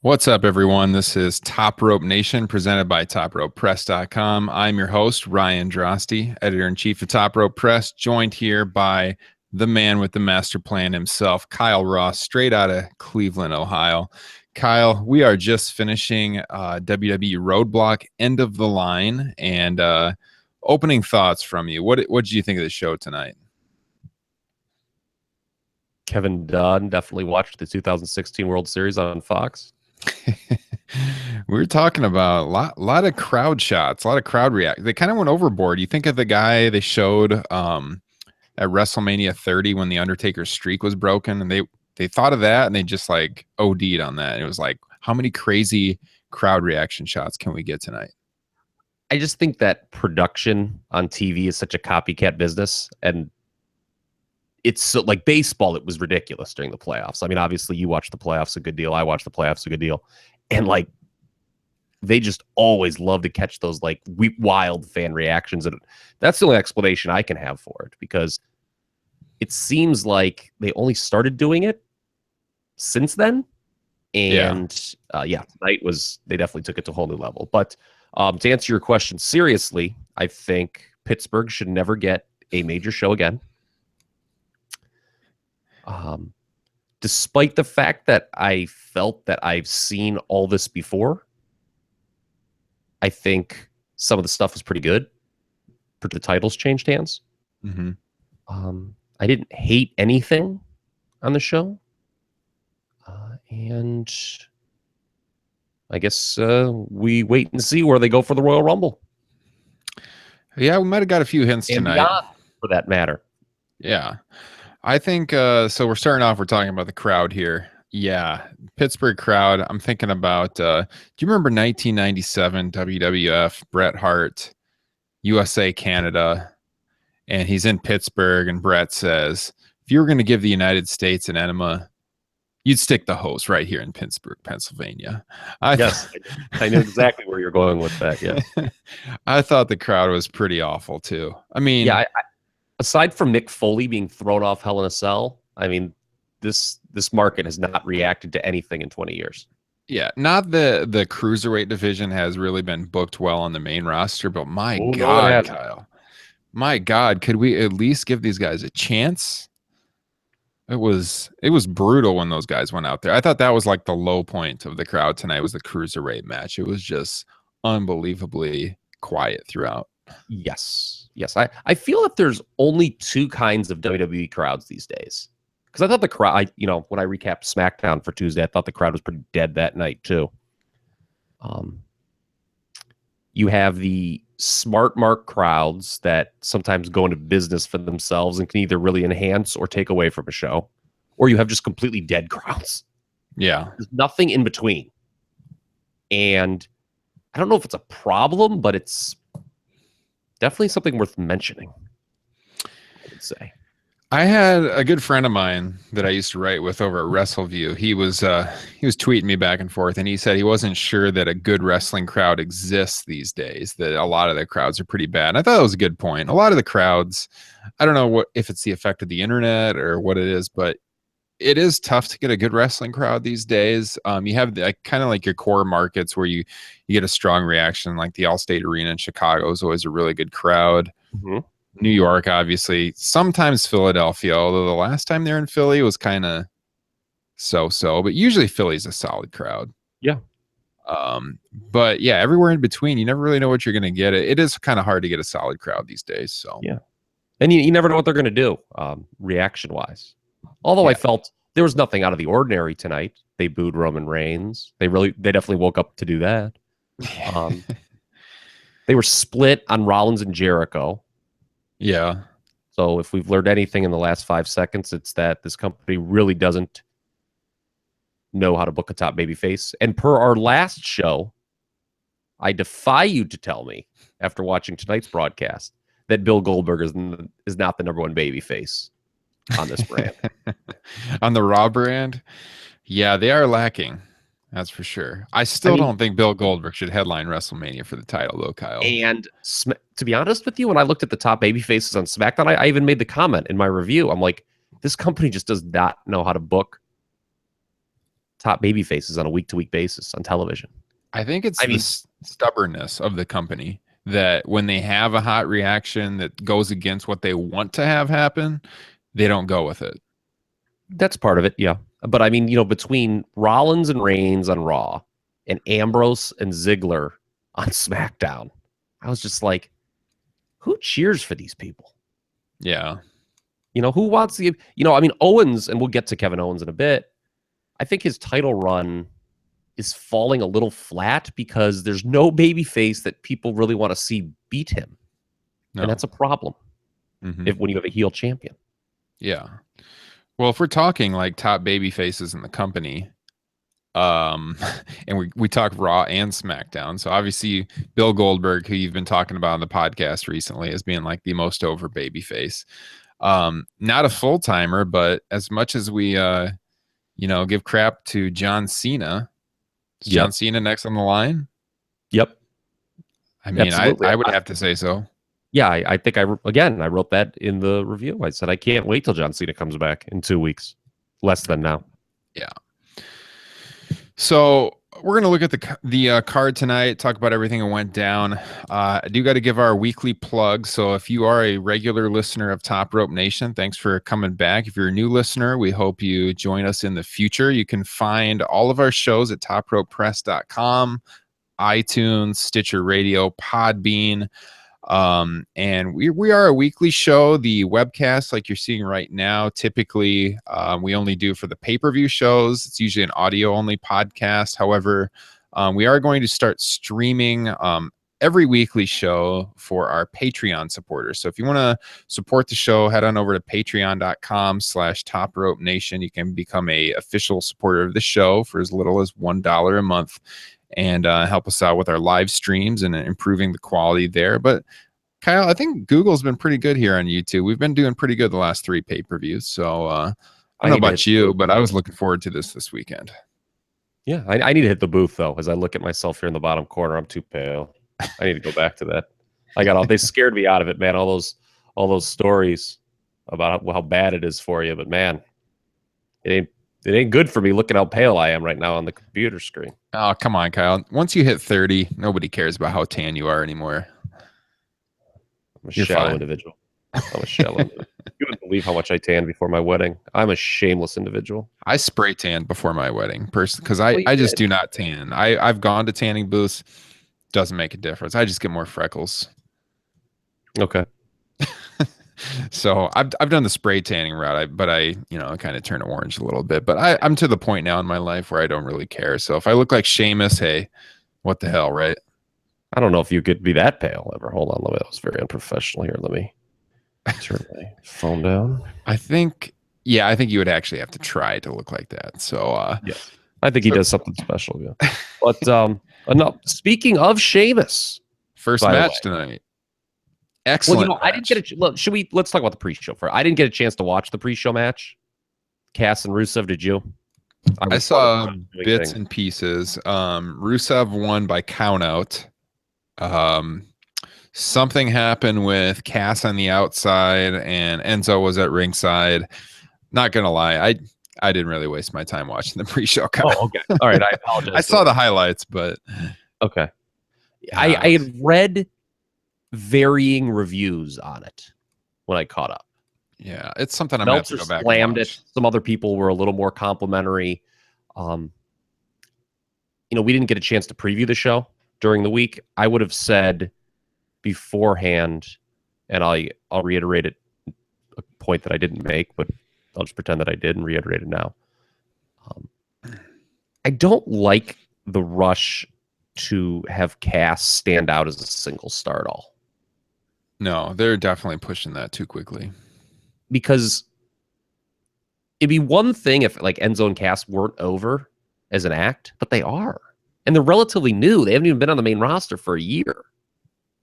What's up, everyone? This is Top Rope Nation presented by TopRopePress.com. I'm your host, Ryan Drosty, editor-in-chief of Top Rope Press, joined here by the man with the master plan himself, Kyle Ross, straight out of Cleveland, Ohio. Kyle, we are just finishing WWE Roadblock, end of the line, and opening thoughts from you. What did you think of the show tonight? Kevin Dunn definitely watched the 2016 World Series on Fox. We were talking about a lot of crowd shots, a lot of crowd react. They kind of went overboard. You think of the guy they showed at WrestleMania 30 when the Undertaker's streak was broken, and they thought of that and they just like OD'd on that. It was like, how many crazy crowd reaction shots can we get tonight? I just think that production on TV is such a copycat business, and it's so, like baseball, it was ridiculous during the playoffs. I mean, obviously you watch the playoffs a good deal. I watch the playoffs a good deal. And like, they just always love to catch those like wild fan reactions. And that's the only explanation I can have for it, because it seems like they only started doing it since then. And tonight they definitely took it to a whole new level. But to answer your question seriously, I think Pittsburgh should never get a major show again. Despite the fact that I felt that I've seen all this before, I think some of the stuff was pretty good. The titles changed hands. Mm-hmm. I didn't hate anything on the show. And I guess we wait and see where they go for the Royal Rumble. Yeah, we might have got a few hints tonight. Beyond, for that matter. Yeah. I think, so we're starting off, we're talking about the crowd here. Yeah, Pittsburgh crowd. I'm thinking about, do you remember 1997 WWF, Bret Hart, USA, Canada, and he's in Pittsburgh, and Bret says, if you were going to give the United States an enema, you'd stick the hose right here in Pittsburgh, Pennsylvania. Yes, I knew exactly where you're going with that, yeah. I thought the crowd was pretty awful, too. I mean... Yeah, aside from Mick Foley being thrown off Hell in a Cell, I mean, this market has not reacted to anything in 20 years. Yeah, not the cruiserweight division has really been booked well on the main roster, but my God, Kyle, my God, could we at least give these guys a chance? It was brutal when those guys went out there. I thought that was like the low point of the crowd tonight was the cruiserweight match. It was just unbelievably quiet throughout. Yes. I feel that there's only two kinds of WWE crowds these days. Because I thought the crowd, when I recapped SmackDown for Tuesday, I thought the crowd was pretty dead that night too. You have the smart mark crowds that sometimes go into business for themselves and can either really enhance or take away from a show. Or you have just completely dead crowds. Yeah. There's nothing in between. And I don't know if it's a problem, but it's definitely something worth mentioning, I would say. I had a good friend of mine that I used to write with over at WrestleView. He was tweeting me back and forth, and he said he wasn't sure that a good wrestling crowd exists these days, that a lot of the crowds are pretty bad. And I thought that was a good point. A lot of the crowds, I don't know if it's the effect of the internet or what it is, but it is tough to get a good wrestling crowd these days. You have kind of like your core markets where you get a strong reaction, like the Allstate Arena in Chicago is always a really good crowd. Mm-hmm. New York, obviously, sometimes Philadelphia, although the last time they're in Philly was kind of so-so, but usually Philly's a solid crowd. Yeah. But yeah, everywhere in between, you never really know what you're going to get. It is kind of hard to get a solid crowd these days. So yeah. And you never know what they're going to do reaction-wise. Although I felt there was nothing out of the ordinary tonight. They booed Roman Reigns. They definitely woke up to do that. They were split on Rollins and Jericho. Yeah. So if we've learned anything in the last 5 seconds, it's that this company really doesn't know how to book a top babyface. And per our last show, I defy you to tell me, after watching tonight's broadcast, that Bill Goldberg is not the number one babyface on this brand. On the Raw brand? Yeah, they are lacking. That's for sure. I don't think Bill Goldberg should headline WrestleMania for the title, though, Kyle. And to be honest with you, when I looked at the top babyfaces on SmackDown, I even made the comment in my review. I'm like, this company just does not know how to book top baby faces on a week-to-week basis on television. I think it's the stubbornness of the company that when they have a hot reaction that goes against what they want to have happen, they don't go with it. That's part of it, yeah. But I mean, between Rollins and Reigns on Raw and Ambrose and Ziggler on SmackDown, I was just like, who cheers for these people? Yeah. Who wants the, I mean, Owens, and we'll get to Kevin Owens in a bit. I think his title run is falling a little flat because there's no baby face that people really want to see beat him. No. And that's a problem when you have a heel champion. Yeah. Well, if we're talking like top baby faces in the company, and we talk Raw and SmackDown. So obviously Bill Goldberg, who you've been talking about on the podcast recently, as being like the most over baby face. Not a full timer, but as much as we give crap to John Cena, is John Cena next on the line? Yep. I mean, I would have to say so. Yeah, I think I wrote that in the review. I said I can't wait till John Cena comes back in 2 weeks, less than now. Yeah. So we're gonna look at the card tonight. Talk about everything that went down. I do got to give our weekly plug. So if you are a regular listener of Top Rope Nation, thanks for coming back. If you're a new listener, we hope you join us in the future. You can find all of our shows at topropepress.com, iTunes, Stitcher Radio, Podbean. And we are a weekly show. The webcast, like you're seeing right now, typically we only do for the pay-per-view shows. It's usually an audio only podcast. However, we are going to start streaming every weekly show for our Patreon supporters. So if you want to support the show, head on over to patreon.com/topropenation. You can become a official supporter of the show for as little as $1 a month. And help us out with our live streams and improving the quality there. But Kyle, I think Google's been pretty good here on YouTube. We've been doing pretty good the last 3 pay-per-views. So I don't know about you, but I was looking forward to this weekend. Yeah, I need to hit the booth though. As I look at myself here in the bottom corner, I'm too pale. I need to go back to that. They scared me out of it, man. All those stories about how bad it is for you, but man, it ain't good for me looking how pale I am right now on the computer screen. Oh, come on, Kyle. Once you hit 30, nobody cares about how tan you are anymore. I'm a shallow individual. I'm a shallow individual. You wouldn't believe how much I tanned before my wedding. I'm a shameless individual. I spray tanned before my wedding, because I just do not tan. I've gone to tanning booths. Doesn't make a difference. I just get more freckles. Okay. So I've done the spray tanning route, but I kind of turn orange a little bit. But I'm to the point now in my life where I don't really care. So if I look like Sheamus, hey, what the hell, right? I don't know if you could be that pale ever. Hold on, that was very unprofessional here. Let me turn my phone down. I think you would actually have to try to look like that. So yes, I think he does something special. Yeah, but enough. Speaking of Sheamus, first match tonight. Excellent. Well, I didn't get a look. Let's talk about the pre-show first. I didn't get a chance to watch the pre-show match. Cass and Rusev, did you? I saw bits and pieces. Rusev won by countout. Something happened with Cass on the outside and Enzo was at ringside. Not gonna lie, I didn't really waste my time watching the pre-show. Oh, okay. All right, I apologize. I saw the highlights, but okay. I had read varying reviews on it when I caught up. Yeah, it's something I'm gonna have to go back and slammed watch. it. Some other people were a little more complimentary. We didn't get a chance to preview the show during the week. I would have said beforehand, and I'll reiterate it, a point that I didn't make, but I'll just pretend that I did and reiterate it now. I don't like the rush to have Cass stand out as a single star at all. No, they're definitely pushing that too quickly. Because it'd be one thing if like Enzo and Cass weren't over as an act, but they are. And they're relatively new. They haven't even been on the main roster for a year.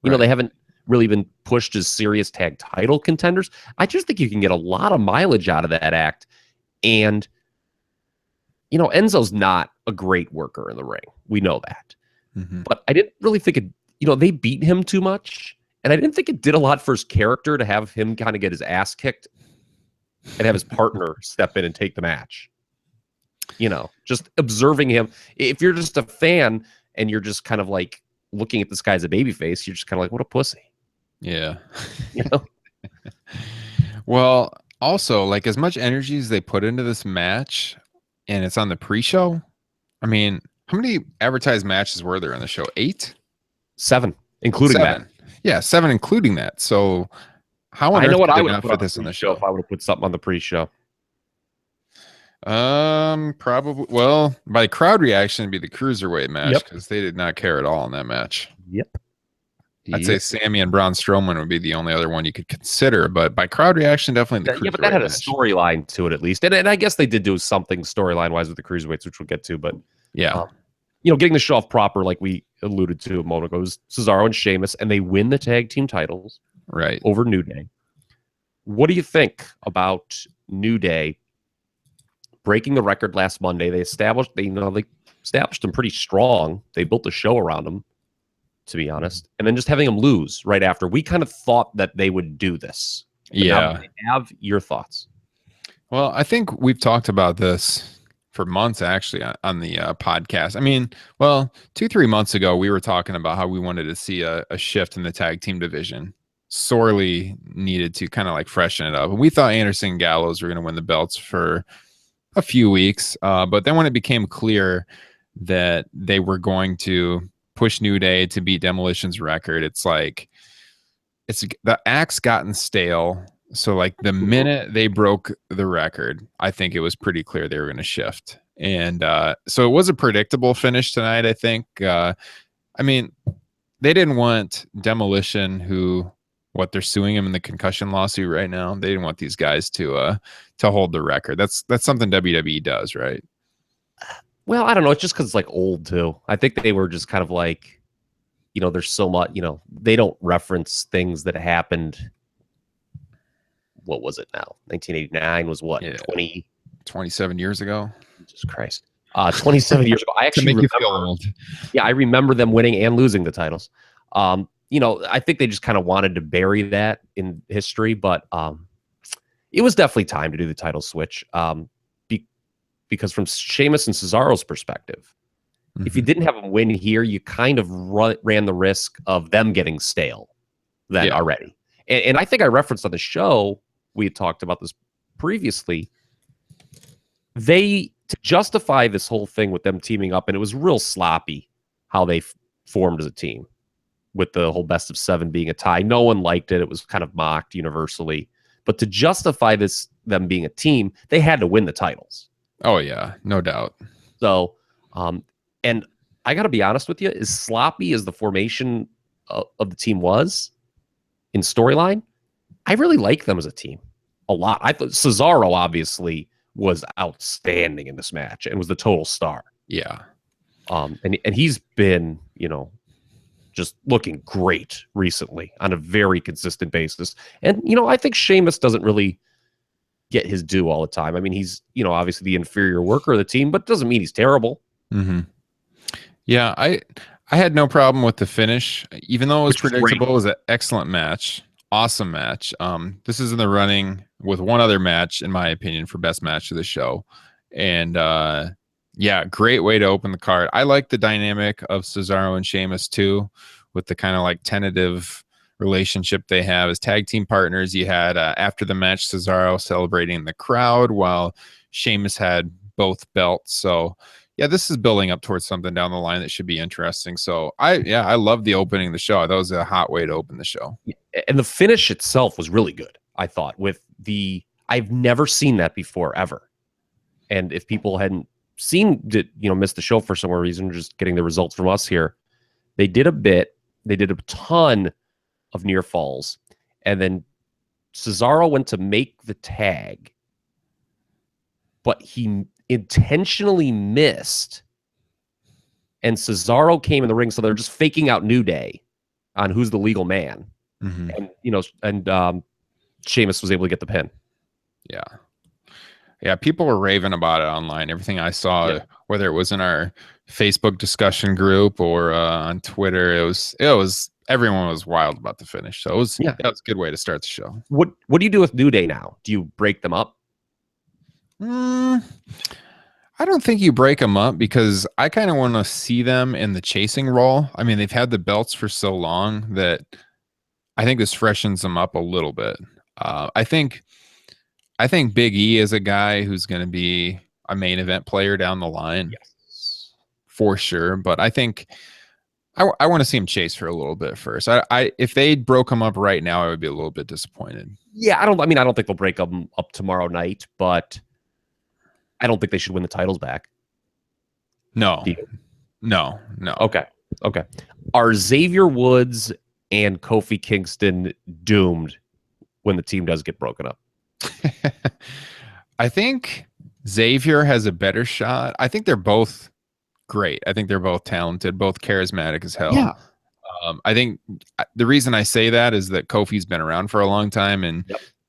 They haven't really been pushed as serious tag title contenders. I just think you can get a lot of mileage out of that act. And, Enzo's not a great worker in the ring. We know that. Mm-hmm. But I didn't really think they beat him too much. And I didn't think it did a lot for his character to have him kind of get his ass kicked and have his partner step in and take the match. just observing him. If you're just a fan and you're just kind of like looking at this guy as a babyface, you're just kind of like, what a pussy. Yeah. You know? Well, also, like as much energy as they put into this match, and it's on the pre-show. I mean, how many advertised matches were there in the show? 8? 7, including 7. that. Yeah, 7 including that. So how on I know earth what did I they would not put on fit the this in the pre-show show? if I would have put something on the pre-show. Probably. Well, by crowd reaction, it'd be the cruiserweight match because they did not care at all in that match. Yep. I'd say Sammy and Braun Strowman would be the only other one you could consider, but by crowd reaction, definitely the cruiserweight but that had a match. storyline to it at least, and I guess they did do something storyline wise with the cruiserweights, which we'll get to. But yeah, getting the show off proper, like we alluded to a moment ago, was Cesaro and Sheamus, and they win the tag team titles right over New Day. What do you think about New Day breaking the record last Monday? They established them pretty strong. They built the show around them, to be honest, and then just having them lose right after. We kind of thought that they would do this. Yeah. Have your thoughts? Well, I think we've talked about this for months actually on the podcast. I mean, well, 2-3 months ago, we were talking about how we wanted to see a shift in the tag team division. Sorely needed to kind of like freshen it up. And we thought Anderson and Gallows were going to win the belts for a few weeks. But then when it became clear that they were going to push New Day to beat Demolition's record, it's like the axe gotten stale. So like the minute they broke the record, I think it was pretty clear they were going to shift. And so it was a predictable finish tonight, I think. I mean, they didn't want Demolition, they're suing him in the concussion lawsuit right now. They didn't want these guys to hold the record. That's something WWE does, right? Well, I don't know. It's just because it's like old too. I think they were just kind of like, there's so much, they don't reference things that happened. What was it now? 1989 was what? 27 years ago. Jesus Christ. 27 years ago. I actually remember, you feel old. Yeah, I remember them winning and losing the titles. I think they just kind of wanted to bury that in history, but it was definitely time to do the title switch. Because from Sheamus and Cesaro's perspective, if you didn't have them win here, you kind of ran the risk of them getting stale then already. And I think I referenced on the show, we had talked about this previously, to justify this whole thing with them teaming up, and it was real sloppy how they formed as a team with the whole best of 7 being a tie. No one liked it. It was kind of mocked universally. But to justify them being a team, they had to win the titles. Oh, yeah, no doubt. So, and I got to be honest with you, as sloppy as the formation of the team was in storyline, I really like them as a team a lot. I thought Cesaro obviously was outstanding in this match and was the total star. Yeah. And he's been, just looking great recently on a very consistent basis. And, I think Sheamus doesn't really get his due all the time. I mean, he's, obviously the inferior worker of the team, but doesn't mean he's terrible. Mm-hmm. Yeah, I had no problem with the finish, even though it was predictable. It was an excellent match. Awesome match. This is in the running with one other match, in my opinion, for best match of the show. And great way to open the card. I like the dynamic of Cesaro and Sheamus too, with the kind of like tentative relationship they have as tag team partners. You had after the match, Cesaro celebrating the crowd while Sheamus had both belts. So yeah, this is building up towards something down the line that should be interesting. So I love the opening of the show. That was a hot way to open the show. And the finish itself was really good, I thought, I've never seen that before ever. And if people hadn't missed the show for some reason, just getting the results from us here, they did a ton of near falls. And then Cesaro went to make the tag, but he intentionally missed. And Cesaro came in the ring, so they're just faking out New Day on who's the legal man. Mm-hmm. And Sheamus was able to get the pin. Yeah. Yeah, people were raving about it online. Everything I saw, whether it was in our Facebook discussion group or on Twitter, it was everyone was wild about the finish. So that was a good way to start the show. What do you do with New Day now? Do you break them up? I I don't think you break them up because I kind of want to see them in the chasing role. I mean, they've had the belts for so long that I think this freshens them up a little bit. I think Big E is a guy who's going to be a main event player down the line Yes. for sure. But I think I want to see him chase for a little bit first. If they broke him up right now, I would be a little bit disappointed. Yeah, I don't think they'll break them up tomorrow night, but I don't think they should win the titles back. No, no. Okay. Okay. Are Xavier Woods and Kofi Kingston doomed when the team does get broken up? I think Xavier has a better shot. I think they're both great. I think they're both talented, both charismatic as hell. Yeah. I think the reason I say that is that Kofi's been around for a long time, and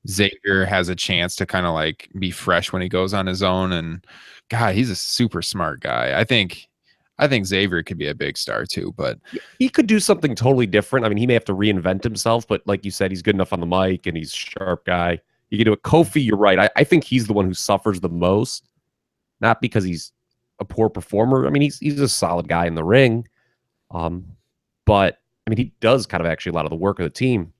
Xavier has a chance to kind of like be fresh when he goes on his own. And God, he's a super smart guy. I think Xavier could be a big star too, but he could do something totally different. I mean, he may have to reinvent himself, but like you said, he's good enough on the mic and he's a sharp guy. You can do it. Kofi, you're right. I think he's the one who suffers the most, not because he's a poor performer. I mean, he's a solid guy in the ring. But I mean, he does kind of actually a lot of the work of the team.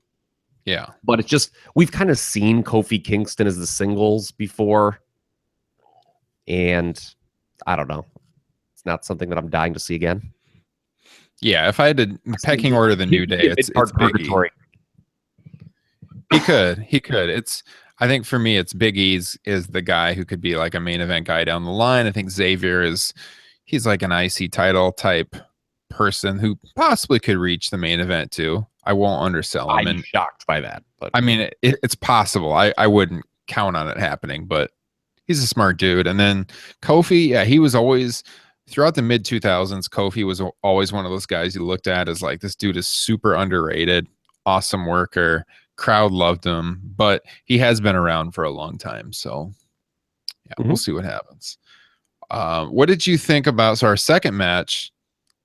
Yeah. But it's just, we've kind of seen Kofi Kingston as the singles before. And I don't know. It's not something that I'm dying to see again. Yeah. If I had to pecking order the New Day, it's Big E. He could. I think for me, it's Big E's is the guy who could be like a main event guy down the line. I think Xavier he's like an IC title type person who possibly could reach the main event too. I won't undersell him. I'm shocked by that. But I mean, it's possible. I wouldn't count on it happening, but he's a smart dude. And then Kofi, yeah, he was always throughout the mid 2000s. Kofi was always one of those guys you looked at as like, this dude is super underrated, awesome worker. Crowd loved him, but he has been around for a long time. So yeah, we'll see what happens. What did you think about our second match?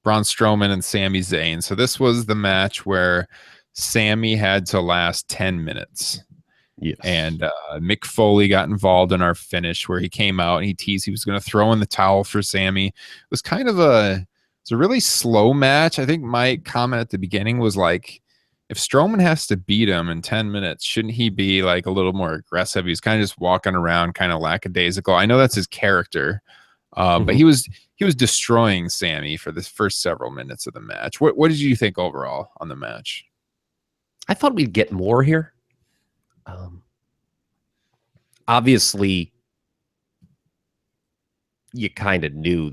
Braun Strowman and Sami Zayn. So this was the match where Sami had to last 10 minutes. Yes. And Mick Foley got involved in our finish where he came out and he teased he was going to throw in the towel for Sami. It was kind of a really slow match. I think my comment at the beginning was like, if Strowman has to beat him in 10 minutes, shouldn't he be like a little more aggressive? He's kind of just walking around kind of lackadaisical. I know that's his character. But he was destroying Sami for the first several minutes of the match. What did you think overall on the match? I thought we'd get more here. Obviously, you kind of knew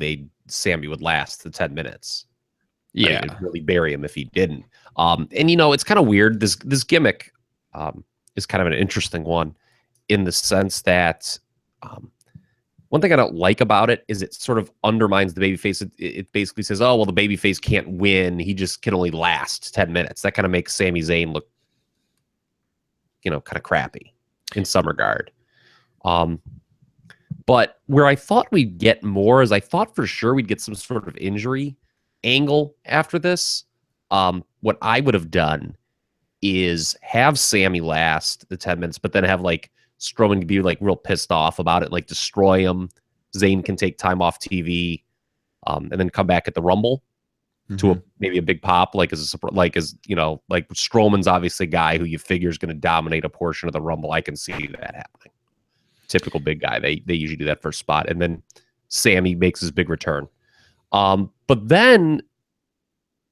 Sami would last the 10 minutes. Yeah, I'd really bury him if he didn't. And it's kind of weird. This gimmick is kind of an interesting one in the sense that. One thing I don't like about it is it sort of undermines the babyface. It basically says, oh, well, the babyface can't win. He just can only last 10 minutes. That kind of makes Sami Zayn look, kind of crappy in some regard. But where I thought we'd get more is I thought for sure we'd get some sort of injury angle after this. What I would have done is have Sami last the 10 minutes, but then have like Strowman can be like real pissed off about it, like destroy him. Zayn can take time off TV, and then come back at the Rumble to maybe a big pop, like Strowman's obviously a guy who you figure is going to dominate a portion of the Rumble. I can see that happening. Typical big guy. They usually do that first spot, and then Sami makes his big return. But then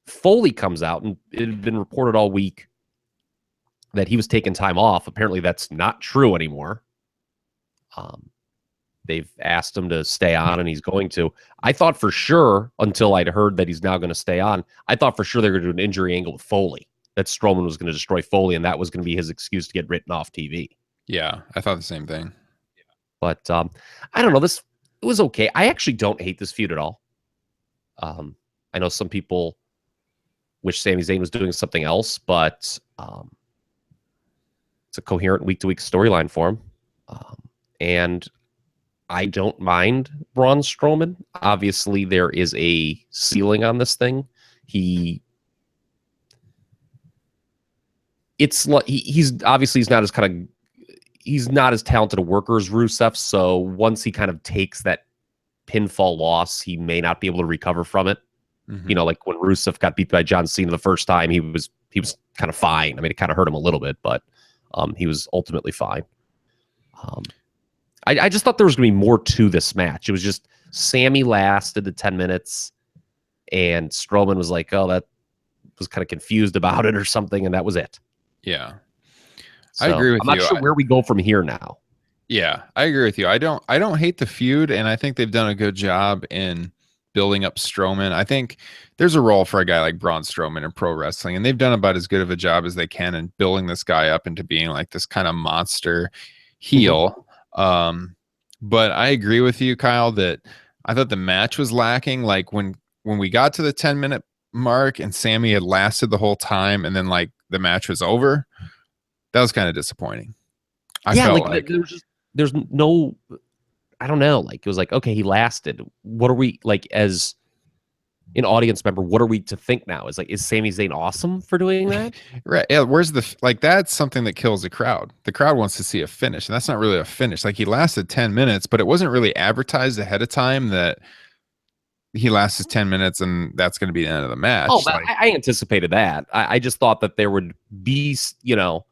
Foley comes out, and it had been reported all week that he was taking time off. Apparently that's not true anymore. They've asked him to stay on and he's going to. I thought for sure, until I'd heard that he's now going to stay on, I thought for sure they were going to do an injury angle with Foley, that Strowman was going to destroy Foley and that was going to be his excuse to get written off TV. Yeah, I thought the same thing. But I don't know. It was okay. I actually don't hate this feud at all. I know some people wish Sami Zayn was doing something else, but it's a coherent week-to-week storyline for him. And I don't mind Braun Strowman. Obviously, there is a ceiling on this thing. He's not as talented a worker as Rusev. So once he kind of takes that pinfall loss, he may not be able to recover from it. Mhm. You know, like when Rusev got beat by John Cena the first time, he was kind of fine. I mean, it kind of hurt him a little bit, but he was ultimately fine. I just thought there was going to be more to this match. It was just Sammy lasted the 10 minutes, and Strowman was like, oh, that was kind of confused about it or something, and that was it. Yeah. I So agree with I'm not you. sure where we go from here now. Yeah, I agree with you. I don't hate the feud, and I think they've done a good job in building up Strowman. I think there's a role for a guy like Braun Strowman in pro wrestling, and they've done about as good of a job as they can in building this guy up into being like this kind of monster heel. But I agree with you, Kyle, that I thought the match was lacking. Like when we got to the 10-minute mark and Sammy had lasted the whole time, and then like the match was over, that was kind of disappointing. I Yeah, felt like like there's no, I don't know. Like it was like, okay, he lasted. What are we like as an audience member? What are we to think now? Is Sami Zayn awesome for doing that? right. Yeah, where's the like that's something that kills the crowd. The crowd wants to see a finish, and that's not really a finish. Like he lasted 10 minutes, but it wasn't really advertised ahead of time that he lasted 10 minutes and that's going to be the end of the Oh, match. but Like I anticipated that. I just thought that there would be, you know,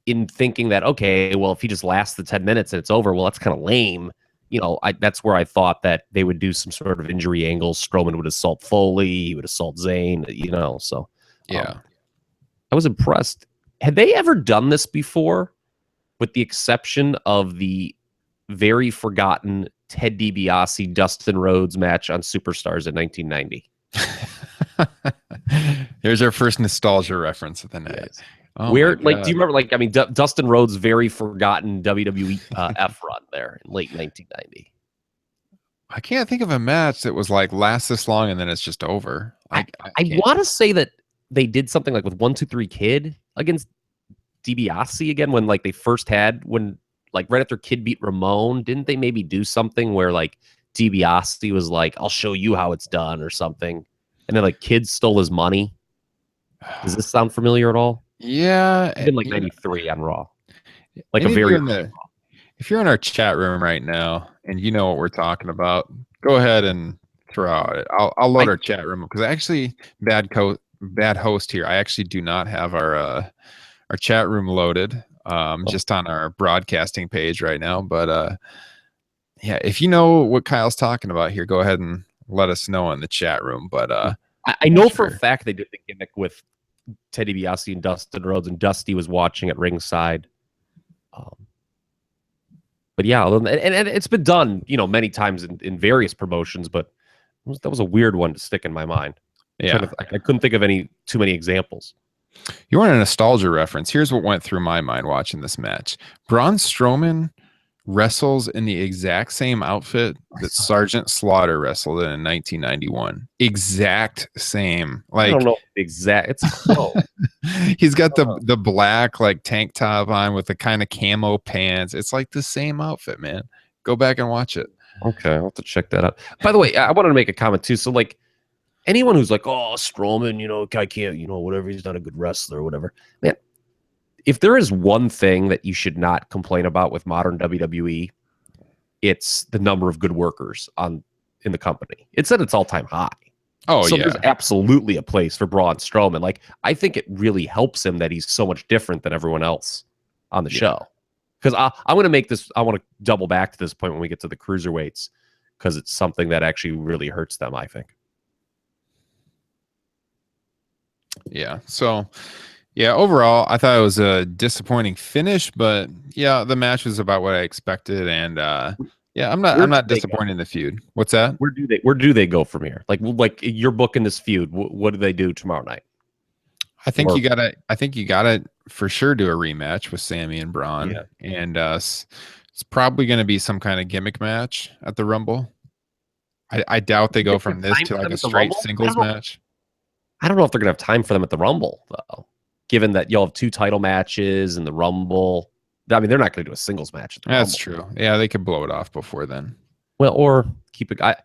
in thinking that, okay, well, if he just lasts the 10 minutes and it's over, well, that's kind of lame. You know, that's where I thought that they would do some sort of injury angles. Strowman would assault Foley, he would assault Zayn, you know. So yeah. I was impressed. Had they ever done this before, with the exception of the very forgotten Ted DiBiase Dustin Rhodes match on Superstars in 1990? Here's our first nostalgia reference of the night. Yes. Oh Where, my like, God. do you remember, like, I mean, Dustin Rhodes' very forgotten WWE F run there in late 1990? I can't think of a match that was like lasts this long and then it's just over. I, I I can't. want to say that they did something like with 1-2-3 Kid against DiBiase again when, like, they first had, when, like, right after Kid beat Ramon, didn't they maybe do something where, like, DiBiase was like, I'll show you how it's done or something? And then, like, Kid stole his money. Does this sound familiar at all? Yeah. Even like 93 on Raw. Like Any a of you very in the if you're in our chat room right now and you know what we're talking about, go ahead and throw out it. I'll load our chat room because actually bad host here. I actually do not have our chat room loaded just on our broadcasting page right now. But yeah, if you know what Kyle's talking about here, go ahead and let us know in the chat room. But I know for a fact they did the gimmick with Teddy DiBiase and Dustin Rhodes, and Dusty was watching at ringside. But yeah, and it's been done, you know, many times in various promotions, but that was a weird one to stick in my mind. yeah. I couldn't think of too many examples. You want a nostalgia reference? Here's what went through my mind watching this match. Braun Strowman wrestles in the exact same outfit that Sergeant Slaughter wrestled in 1991. Exact same. Like I don't know exact. It's close. he's got the black like tank top on with the kind of camo pants. It's like the same outfit, man. Go back and watch it. Okay, I'll have to check that out. By the way, I wanted to make a comment too. So, like, anyone who's like, oh, Strowman, you know, I can't, you know, whatever, he's not a good wrestler or whatever. Man, if there is one thing that you should not complain about with modern WWE, it's the number of good workers in the company. It's at its all-time high. Oh, so yeah. there's absolutely a place for Braun Strowman. Like, I think it really helps him that he's so much different than everyone else on the show. Because I'm going to make this, I want to double back to this point when we get to the cruiserweights, because it's something that actually really hurts them, I think. Yeah. So, yeah, overall, I thought it was a disappointing finish, but yeah, the match was about what I expected, and yeah, I'm not disappointed in the feud. What's that? Where do they go from here? Like you're booking this feud. What do they do tomorrow night? I think you gotta for sure do a rematch with Sammy and Braun, and it's probably going to be some kind of gimmick match at the Rumble. I doubt they go from this to like a straight singles match. I don't know if they're gonna have time for them at the Rumble though, given that you'll have 2 title matches in the Rumble. I mean, they're not going to do a singles match at the Rumble. That's true. Yeah, they could blow it off before then. Well, or keep it. I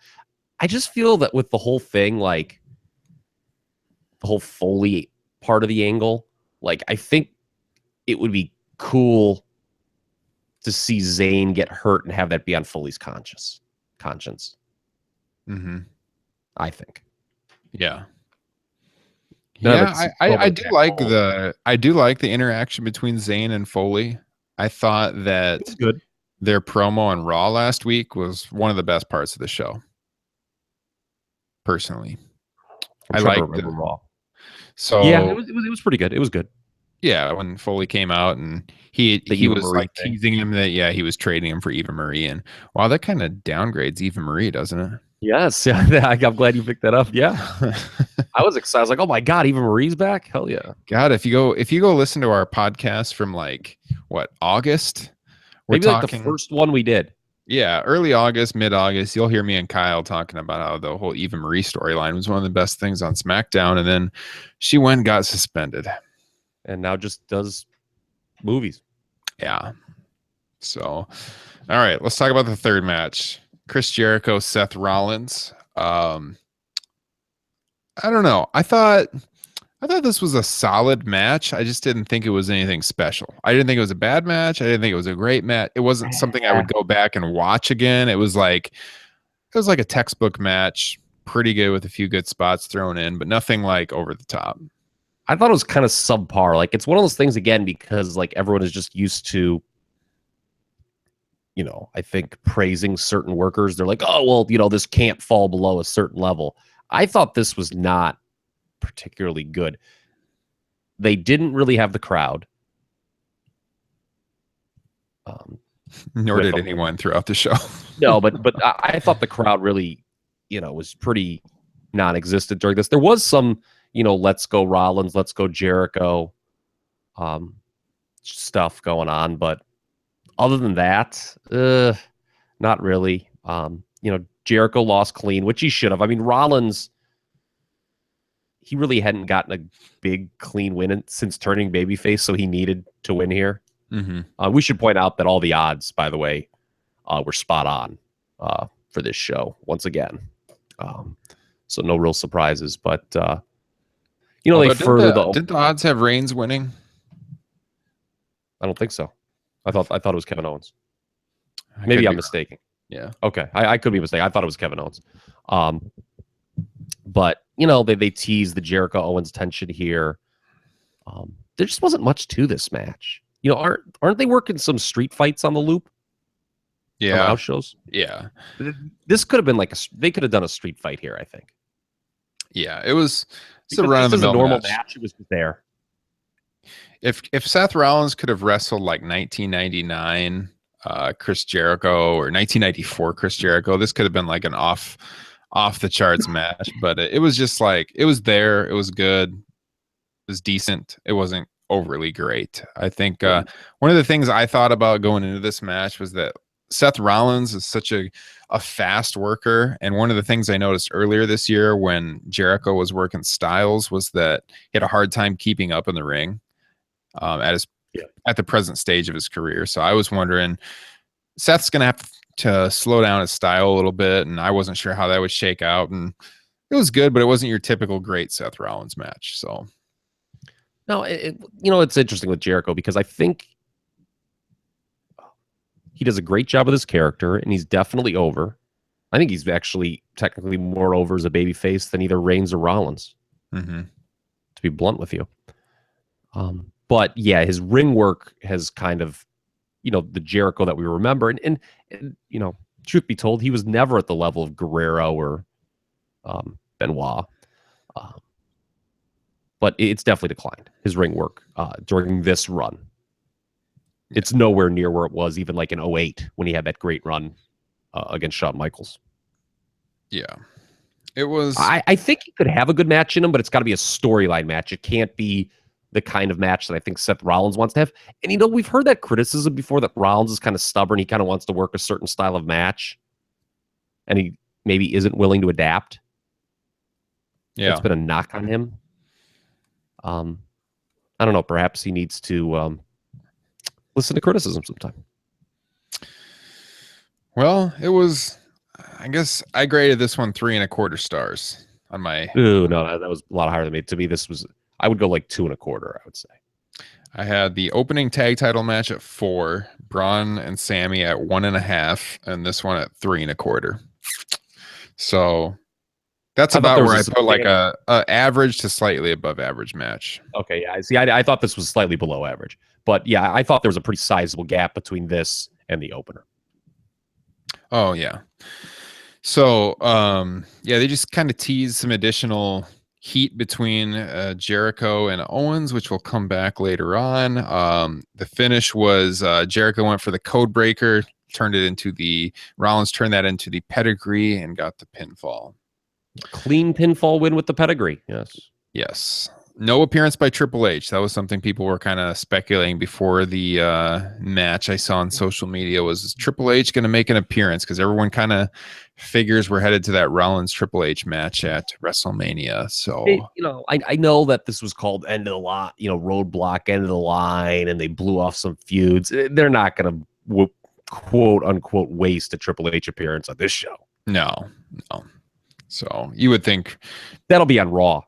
just feel that with the whole thing, like the whole Foley part of the angle, like I think it would be cool to see Zayn get hurt and have that be on Foley's conscience. Mm-hmm. I think. Yeah. None of Yeah, it's I over do the like backbone. the interaction between Zayn and Foley. I thought that It's good. their promo on Raw last week was one of the best parts of the show. Personally, I'm I trying to liked remember it. Raw. Yeah, So it was pretty good. It was good. yeah, when Foley came out and The he Eva was Marie like thing. teasing him that he was trading him for Eva Marie, and wow, that kind of downgrades Eva Marie, doesn't it? Yes, yeah. I'm glad you picked that up. Yeah, I was excited. I was like, oh my god, Eva Marie's back. Hell yeah. God, if you go listen to our podcast from like what August, we're Maybe like the talking first one we did. yeah, early August, mid August, you'll hear me and Kyle talking about how the whole Eva Marie storyline was one of the best things on SmackDown, and then she went and got suspended. And now just does movies. Yeah. So, all right, let's talk about the third match. Chris Jericho, Seth Rollins. I don't know. I thought this was a solid match. I just didn't think it was anything special. I didn't think it was a bad match. I didn't think it was a great match. It wasn't something I would go back and watch again. It was like a textbook match, pretty good with a few good spots thrown in, but nothing like over the top. I thought it was kind of subpar. Like it's one of those things again because like everyone is just used to, I think praising certain workers. They're like, oh well, this can't fall below a certain level. I thought this was not particularly good. They didn't really have the crowd. Nor did anyone throughout the show. No, but I thought the crowd really, was pretty non-existent during this. There was some, let's go Rollins, let's go Jericho, stuff going on, but other than that, not really. Jericho lost clean, which he should have. I mean, Rollins, he really hadn't gotten a big clean win since turning babyface, so he needed to win here. Mm-hmm. We should point out that all the odds, by the way, were spot on for this show once again. So no real surprises, but they further didn't the odds have Reigns winning? I don't think so. I thought it was Kevin Owens. Maybe I'm mistaken. Yeah. Okay, I could be mistaken. I thought it was Kevin Owens. But they teased the Jericho Owens tension here. There just wasn't much to this match. Aren't they working some street fights on the loop? Yeah. On house shows. Yeah. This could have been they could have done a street fight here, I think. Yeah, it was a run of the mill normal match. It was there. If Seth Rollins could have wrestled like 1999 Chris Jericho or 1994 Chris Jericho, this could have been like an off the charts match. But it was just like it was there. It was good. It was decent. It wasn't overly great. I think one of the things I thought about going into this match was that Seth Rollins is such a fast worker. And one of the things I noticed earlier this year when Jericho was working Styles was that he had a hard time keeping up in the ring at the present stage of his career. So I was wondering, Seth's going to have to slow down his style a little bit. And I wasn't sure how that would shake out. And it was good, but it wasn't your typical great Seth Rollins match. So. No, it's interesting with Jericho because I think he does a great job with his character, and he's definitely over. I think he's actually technically more over as a babyface than either Reigns or Rollins, to be blunt with you. But yeah, his ring work has kind of, the Jericho that we remember. And truth be told, he was never at the level of Guerrero or Benoit. But it's definitely declined, his ring work during this run. It's nowhere near where it was even like in 2008 when he had that great run against Shawn Michaels. Yeah. It was. I think he could have a good match in him, but it's got to be a storyline match. It can't be the kind of match that I think Seth Rollins wants to have. And, we've heard that criticism before that Rollins is kind of stubborn. He kind of wants to work a certain style of match. And he maybe isn't willing to adapt. Yeah. It's been a knock on him. I don't know. Perhaps he needs to listen to criticism sometime. Well, it was. I guess I graded this one 3.25 stars on my. Ooh, no, that was a lot higher than me. To me, this was. I would go like 2.25. I would say. I had the opening tag title match at 4, Braun and Sammy at 1.5, and this one at 3.25. So that's I thought about there was where a I put like substantial. a average to slightly above average match. Okay, yeah. See, I thought this was slightly below average, but yeah, I thought there was a pretty sizable gap between this and the opener. Oh yeah. So yeah, they just kind of teased some additional heat between Jericho and Owens, which will come back later on. The finish was Jericho went for the code breaker, turned it into the Rollins turned that into the pedigree and got the pinfall. Clean pinfall win with the pedigree. Yes. Yes. No appearance by Triple H. That was something people were kind of speculating before the match. I saw on social media was Triple H going to make an appearance because everyone kind of figures we're headed to that Rollins Triple H match at WrestleMania. So I know that this was called end of the line, roadblock, end of the line, and they blew off some feuds. They're not going to quote unquote waste a Triple H appearance on this show. no. So you would think that'll be on Raw.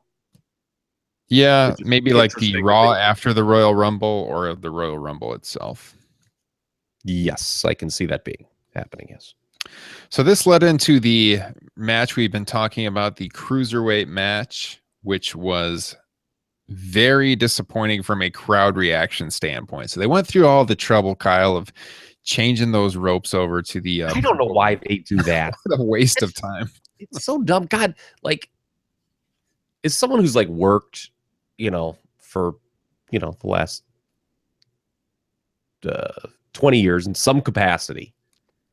Yeah, maybe like the Raw after the Royal Rumble or the Royal Rumble itself. Yes, I can see that being happening, yes. So this led into the match we've been talking about, the Cruiserweight match, which was very disappointing from a crowd reaction standpoint. So they went through all the trouble, Kyle, of changing those ropes over to the... I don't know why they do that. What a waste of time. It's so dumb. God, like, as someone who's like worked, for, the last 20 years in some capacity,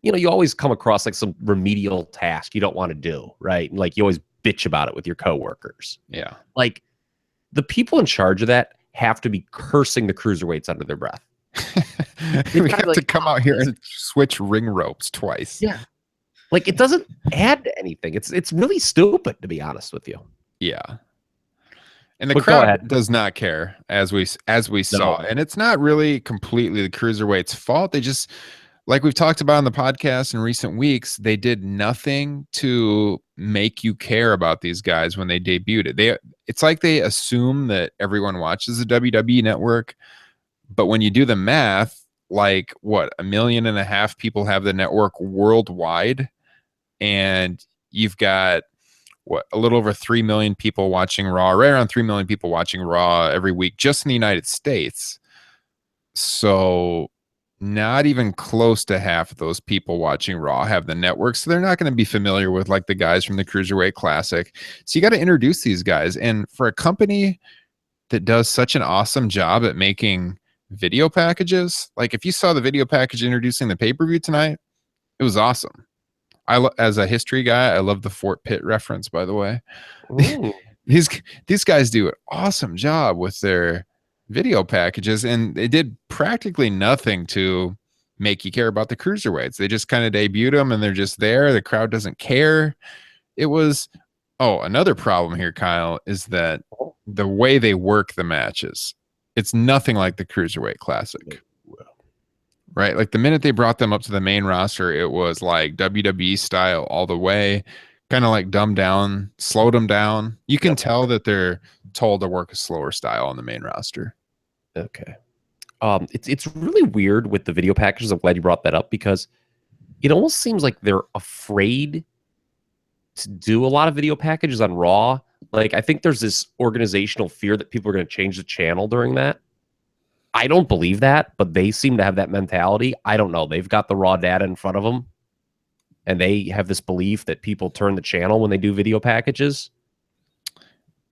you always come across like some remedial task you don't want to do, right? And like you always bitch about it with your coworkers. Yeah. Like the people in charge of that have to be cursing the cruiserweights under their breath. We have to come out here and switch ring ropes twice. Yeah. Like it doesn't add to anything. It's really stupid, to be honest with you. Yeah. And the crowd does not care, as we saw. And it's not really completely the Cruiserweight's fault. They just, like we've talked about on the podcast in recent weeks, they did nothing to make you care about these guys when they debuted. It's like they assume that everyone watches the WWE Network, but when you do the math, like what, 1.5 million people have the network worldwide, and you've got a little over 3 million people watching Raw, right around 3 million people watching Raw every week just in the United States. So not even close to half of those people watching Raw have the network. So they're not going to be familiar with like the guys from the Cruiserweight Classic. So you got to introduce these guys. And for a company that does such an awesome job at making video packages, like if you saw the video package introducing the pay-per-view tonight, it was awesome. As a history guy, I love the Fort Pitt reference, by the way. These guys do an awesome job with their video packages, and they did practically nothing to make you care about the Cruiserweights. They just kind of debuted them, and they're just there. The crowd doesn't care. It was... Oh, another problem here, Kyle, is that the way they work the matches, it's nothing like the Cruiserweight Classic. Right? Like the minute they brought them up to the main roster, it was like WWE style all the way, kind of like dumbed down, slowed them down. You can tell that they're told to work a slower style on the main roster. Okay. It's really weird with the video packages. I'm glad you brought that up because it almost seems like they're afraid to do a lot of video packages on Raw. Like I think there's this organizational fear that people are going to change the channel during that. I don't believe that, but they seem to have that mentality. I don't know. They've got the raw data in front of them, and they have this belief that people turn the channel when they do video packages.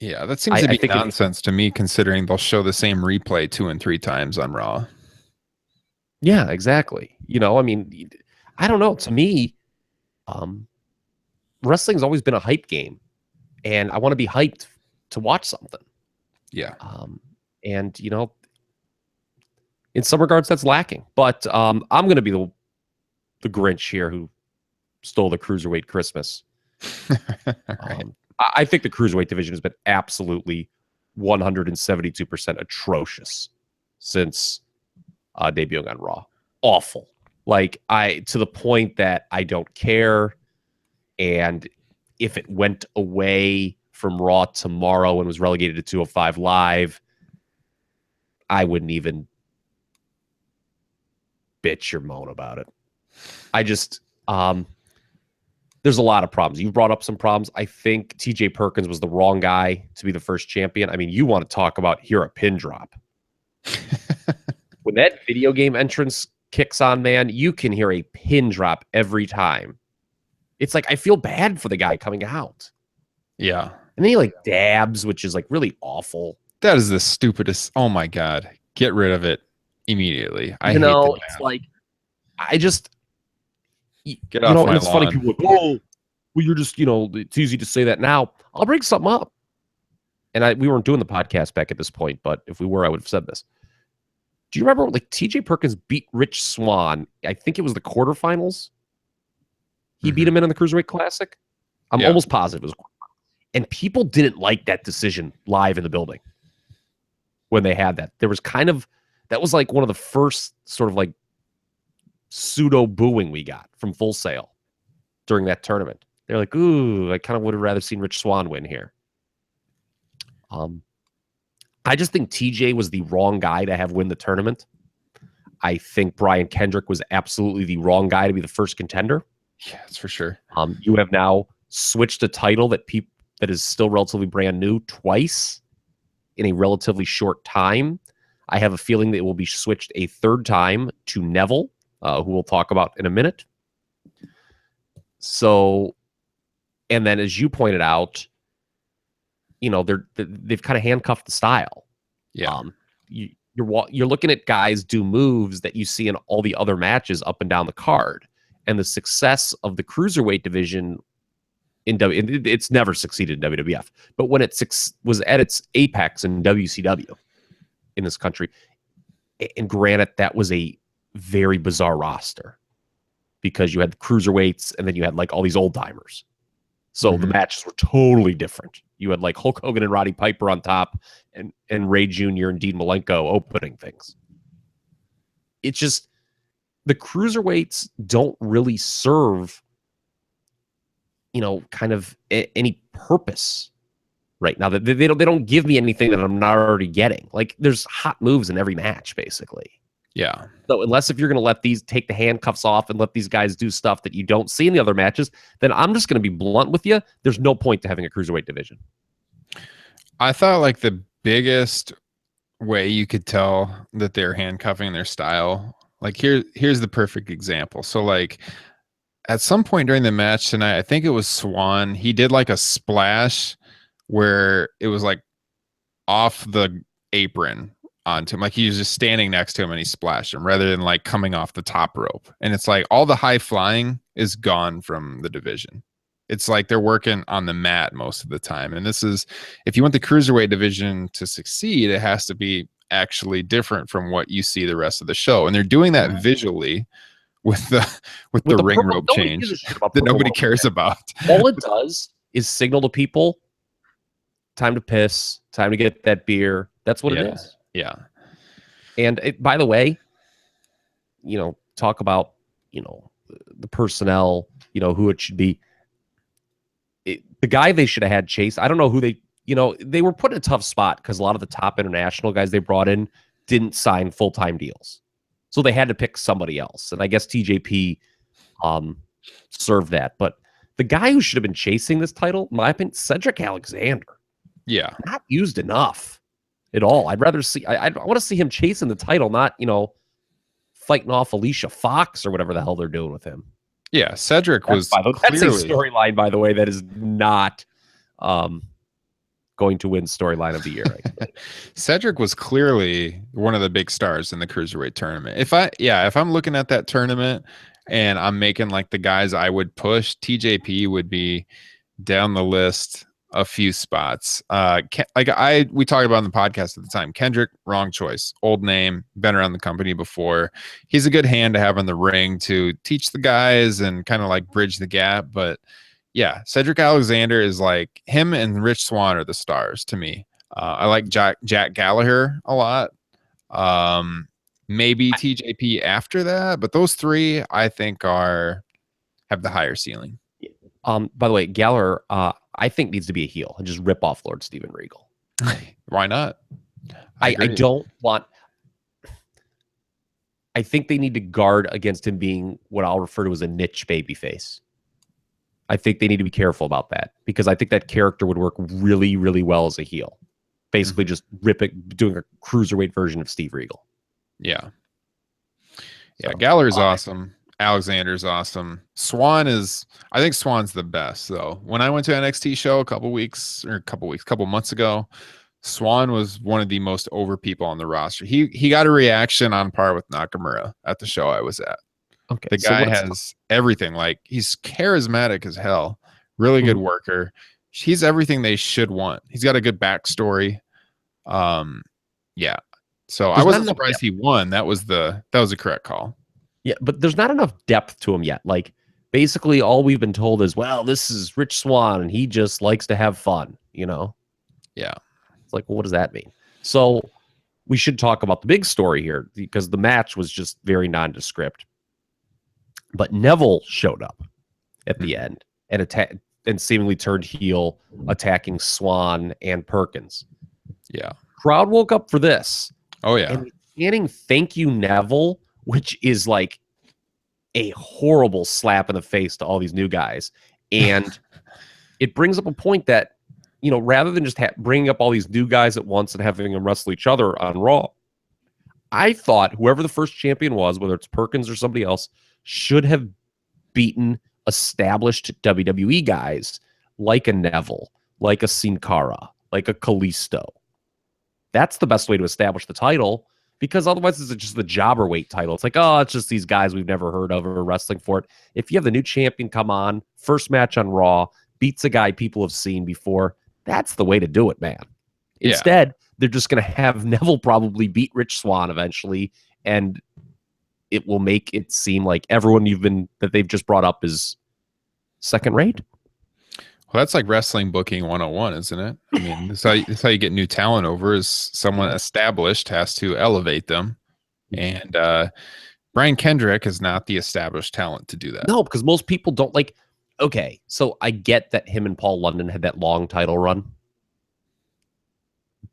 Yeah, that seems to be nonsense to me, considering they'll show the same replay 2 and 3 times on Raw. Yeah, exactly. I mean, I don't know. To me, wrestling's always been a hype game, and I want to be hyped to watch something. Yeah. And, in some regards, that's lacking. But I'm going to be the Grinch here who stole the Cruiserweight Christmas. Right. I think the Cruiserweight division has been absolutely 172% atrocious since debuting on Raw. Awful. Like, to the point that I don't care. And if it went away from Raw tomorrow and was relegated to 205 Live, I wouldn't even bitch or moan about it. I just there's a lot of problems. You've brought up some problems. I think TJ Perkins was the wrong guy to be the first champion. I mean, you want to talk about hear a pin drop. When that video game entrance kicks on, man, you can hear a pin drop every time. It's like I feel bad for the guy coming out. Yeah. And then he like dabs, which is like really awful. That is the stupidest. Oh my God. Get rid of it immediately. I hate it's like I just get off my and it's lawn. funny, people are like, oh, well, you're just, it's easy to say that now. I'll bring something up. And we weren't doing the podcast back at this point, but if we were, I would have said this. Do you remember like TJ Perkins beat Rich Swann? I think it was the quarterfinals. He beat him in the Cruiserweight Classic. I'm almost positive it was. And people didn't like that decision live in the building when they had that. There was that was like one of the first sort of like pseudo booing we got from Full Sail during that tournament. They're like, ooh, I kind of would have rather seen Rich Swann win here. I just think TJ was the wrong guy to have win the tournament. I think Brian Kendrick was absolutely the wrong guy to be the first contender. Yeah, that's for sure. You have now switched a title that is still relatively brand new twice in a relatively short time. I have a feeling that it will be switched a third time to Neville, who we'll talk about in a minute. So, and then as you pointed out, they've kind of handcuffed the style. Yeah. You're looking at guys do moves that you see in all the other matches up and down the card, and the success of the cruiserweight division it's never succeeded in WWF, but when it was at its apex in WCW in this country, and granted that was a very bizarre roster because you had the cruiserweights and then you had like all these old timers. So the matches were totally different. You had like Hulk Hogan and Roddy Piper on top and Ray Jr. and Dean Malenko opening things. It's just the cruiserweights don't really serve kind of any purpose right now. That they don't give me anything that I'm not already getting. Like there's hot moves in every match, basically. Yeah. So unless if you're going to let these take the handcuffs off and let these guys do stuff that you don't see in the other matches, then I'm just going to be blunt with you. There's no point to having a cruiserweight division. I thought like the biggest way you could tell that they're handcuffing their style, like here's the perfect example. So like at some point during the match tonight, I think it was Swan, he did like a splash where it was like off the apron onto him. Like he was just standing next to him and he splashed him rather than like coming off the top rope. And it's like all the high flying is gone from the division. It's like they're working on the mat most of the time. And this is, if you want the cruiserweight division to succeed, it has to be actually different from what you see the rest of the show. And they're doing that visually with the ring rope change that nobody cares about. All it does is signal to people time to piss, time to get that beer. That's what it is. Yeah. And by the way, talk about, the personnel, who it should be. The guy they should have had chase. I don't know who they were put in a tough spot because a lot of the top international guys they brought in didn't sign full-time deals. So they had to pick somebody else. And I guess TJP served that. But the guy who should have been chasing this title, in my opinion, Cedric Alexander. Yeah. Not used enough at all. I'd rather see, I want to see him chasing the title, not, fighting off Alicia Fox or whatever the hell they're doing with him. Yeah. Cedric was that's a storyline, by the way, that is not going to win storyline of the year. Cedric was clearly one of the big stars in the cruiserweight tournament. If I'm looking at that tournament and I'm making like the guys I would push, TJP would be down the list a few spots. We talked about on the podcast at the time. Kendrick, wrong choice. Old name, been around the company before. He's a good hand to have in the ring to teach the guys and kind of like bridge the gap. But yeah, Cedric Alexander is like him and Rich Swann are the stars to me. I like Jack Gallagher a lot. Maybe TJP after that, but those three I think have the higher ceiling. By the way, Gallagher, I think needs to be a heel and just rip off Lord Steven Regal. Why not? I don't want. I think they need to guard against him being what I'll refer to as a niche babyface. I think they need to be careful about that because I think that character would work really, really well as a heel. Basically, just doing a cruiserweight version of Steve Regal. Yeah. Yeah. So, Galler's awesome. Alexander's awesome. I think Swan's the best though. When I went to NXT show a couple months ago, Swan was one of the most over people on the roster. He got a reaction on par with Nakamura at the show I was at. Okay. The guy has everything. Like, he's charismatic as hell. Really good worker. He's everything they should want. He's got a good backstory. Yeah. So I wasn't surprised he won. That was a correct call. Yeah, but there's not enough depth to him yet. Like, basically all we've been told is, well, this is Rich Swann and he just likes to have fun, you know? Yeah. It's like, well, what does that mean? So we should talk about the big story here because the match was just very nondescript. But Neville showed up at the end and seemingly turned heel, attacking Swan and Perkins. Yeah. Crowd woke up for this. Oh, yeah. And chanting "Thank you, Neville," which is like a horrible slap in the face to all these new guys. And it brings up a point that, you know, rather than just bringing up all these new guys at once and having them wrestle each other on Raw, I thought whoever the first champion was, whether it's Perkins or somebody else, should have beaten established WWE guys like a Neville, like a Sin Cara, like a Kalisto. That's the best way to establish the title, because otherwise it's just the jobber weight title. It's like, oh, it's just these guys we've never heard of or wrestling for it. If you have the new champion come on, first match on Raw, beats a guy people have seen before, that's the way to do it, man. Yeah. Instead, they're just going to have Neville probably beat Rich Swann eventually, and it will make it seem like everyone that they've just brought up is second rate. Well, that's like wrestling booking 101, isn't it? I mean, that's how you get new talent over, is someone established has to elevate them. And Brian Kendrick is not the established talent to do that. No, because most people don't like. Okay, so I get that him and Paul London had that long title run,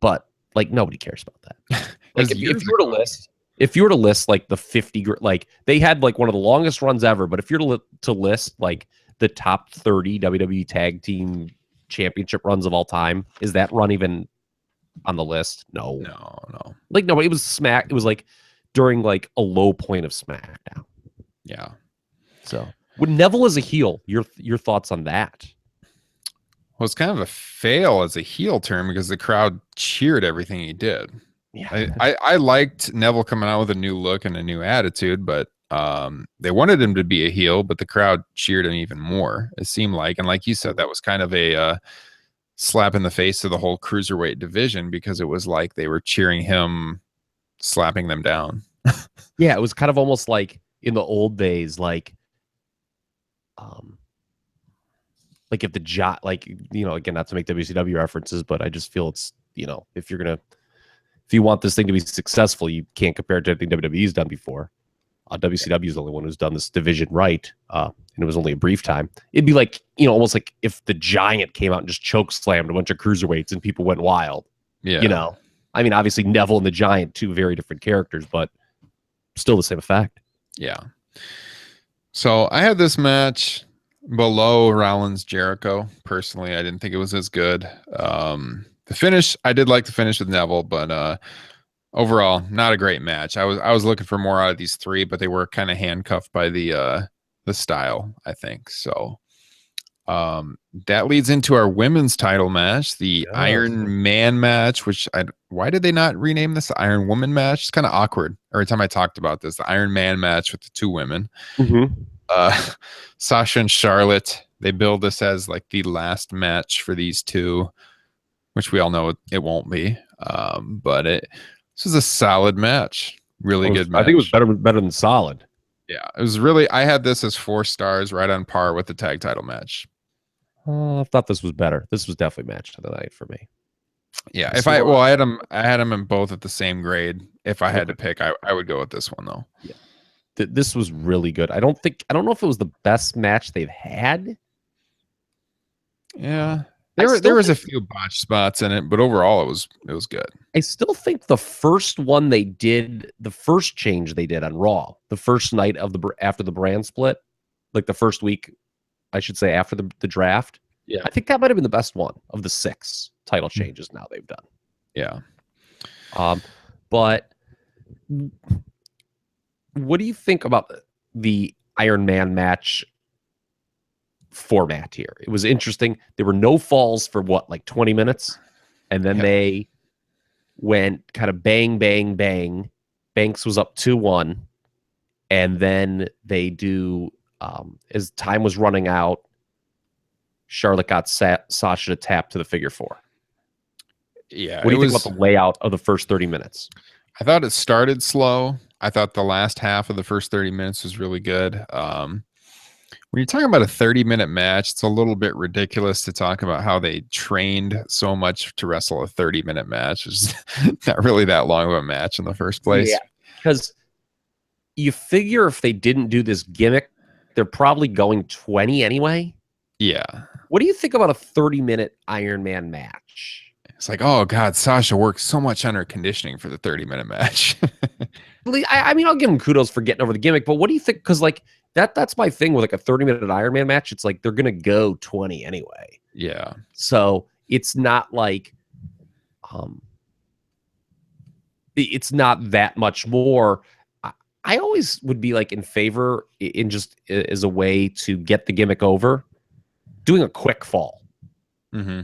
but like nobody cares about that. Like if you were to list like the 50, like they had like one of the longest runs ever, but if you're to list like the top 30 WWE Tag Team Championship runs of all time, is that run even on the list? No. Like, no, it was It was like during like a low point of SmackDown. Yeah. So, with Neville as a heel, your thoughts on that? Well, it's kind of a fail as a heel turn because the crowd cheered everything he did. Yeah. I liked Neville coming out with a new look and a new attitude, but they wanted him to be a heel, but the crowd cheered him even more, it seemed like. And like you said, that was kind of a slap in the face to the whole cruiserweight division, because it was like they were cheering him, slapping them down. Yeah, it was kind of almost like in the old days, like if again, not to make WCW references, but I just feel it's, you know, if you want this thing to be successful, you can't compare it to anything WWE's done before. WCW is the only one who's done this division right, and it was only a brief time. It'd be like, you know, almost like if the Giant came out and just choke slammed a bunch of cruiserweights and people went wild. Yeah. You know, I mean, obviously Neville and the Giant, two very different characters, but still the same effect. Yeah. So I had this match below Rollins Jericho. Personally, I didn't think it was as good. The finish, I did like the finish with Neville, but overall, not a great match. I was looking for more out of these three, but they were kind of handcuffed by the style, I think. So that leads into our women's title match, the Iron Man match, which why did they not rename this the Iron Woman match? It's kind of awkward. Every time I talked about this, the Iron Man match with the two women. Sasha and Charlotte, they build this as like the last match for these two, which we all know it won't be. But this was a solid match. Really good match. I think it was better than solid. Yeah, it was really, I had this as 4 stars, right on par with the tag title match. I thought this was better. This was definitely match of the night for me. Yeah, I had them in both at the same grade. If I had to pick, I would go with this one though. Yeah. This was really good. I don't know if it was the best match they've had. Yeah, There was a few botch spots in it, but overall it was good. I still think the first one they did, the first change they did on Raw, the first night of after the brand split, like the first week, I should say, after the draft. Yeah, I think that might have been the best one of the 6 title changes now they've done. Yeah. But what do you think about the Iron Man match format here? It was interesting. There were no falls for like 20 minutes, and then they went kind of bang, bang, bang. Banks was up 2-1, and then they do, as time was running out, Charlotte got Sasha to tap to the figure 4. Yeah. What do you think about the layout of the first 30 minutes? I thought it started slow. I thought the last half of the first 30 minutes was really good. When you're talking about a 30-minute match, it's a little bit ridiculous to talk about how they trained so much to wrestle a 30-minute match. It's not really that long of a match in the first place. Yeah, because you figure if they didn't do this gimmick, they're probably going 20 anyway. Yeah. What do you think about a 30-minute Iron Man match? It's like, oh, God, Sasha worked so much on her conditioning for the 30-minute match. I mean, I'll give them kudos for getting over the gimmick, but what do you think? Because, like, that's my thing with, like, a 30-minute Iron Man match. It's like they're going to go 20 anyway. Yeah. So it's not like it's not that much more. I always would be, like, in favor, in just as a way to get the gimmick over, doing a quick fall. Mm-hmm.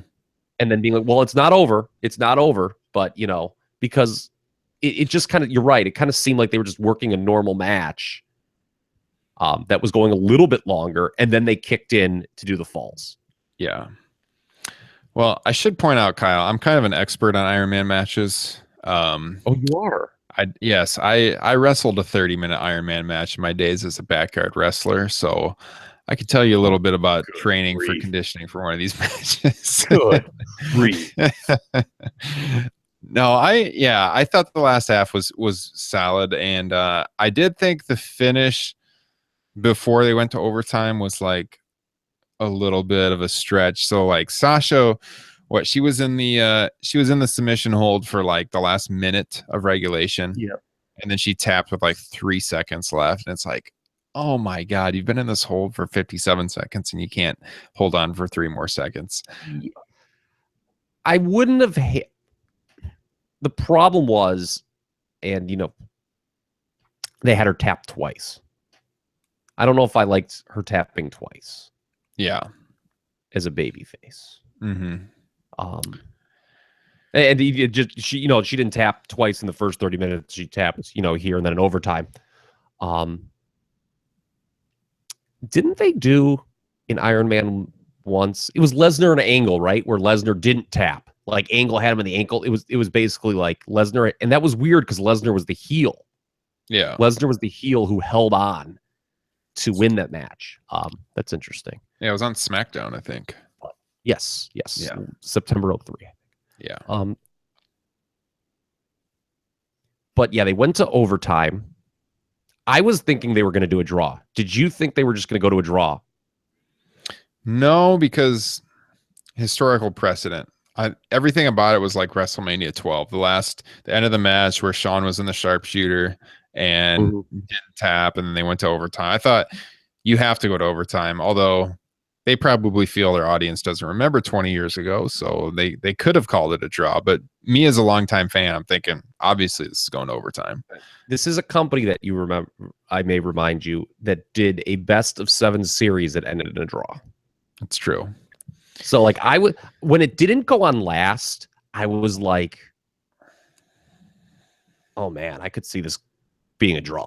And then being like, well, it's not over. It's not over. But, because it just kind of, you're right. It kind of seemed like they were just working a normal match that was going a little bit longer. And then they kicked in to do the falls. Yeah. Well, I should point out, Kyle, I'm kind of an expert on Iron Man matches. Oh, you are? Yes, I wrestled a 30-minute Iron Man match in my days as a backyard wrestler. So I could tell you a little bit about training for conditioning for one of these matches. Good grief. No, I thought the last half was solid, and I did think the finish before they went to overtime was like a little bit of a stretch. So like Sasha, she was in the submission hold for like the last minute of regulation. Yeah. And then she tapped with like 3 seconds left, and it's like, oh my God, you've been in this hold for 57 seconds and you can't hold on for 3 more seconds. I wouldn't have hit. The problem was, and they had her tap twice. I don't know if I liked her tapping twice. Yeah. As a baby face. Mm-hmm. And she didn't tap twice in the first 30 minutes. She tapped, here and then in overtime. Didn't they do in Iron Man once? It was Lesnar and Angle, right? Where Lesnar didn't tap. Like Angle had him in the ankle. It was basically like Lesnar, and that was weird because Lesnar was the heel. Yeah. Lesnar was the heel who held on to win that match. That's interesting. Yeah, it was on SmackDown, I think. Yes. Yeah. September 03. Yeah. But yeah, they went to overtime. I was thinking they were going to do a draw. Did you think they were just going to go to a draw? No, because historical precedent. Everything about it was like WrestleMania 12. The end of the match where Shawn was in the sharpshooter and didn't tap, and then they went to overtime. I thought you have to go to overtime, although they probably feel their audience doesn't remember 20 years ago, so they could have called it a draw. But me as a longtime fan, I'm thinking, obviously this is going to overtime. This is a company that you remember, I may remind you, that did a best of 7 series that ended in a draw. That's true. So like when it didn't go on last, I was like, oh man, I could see this being a draw.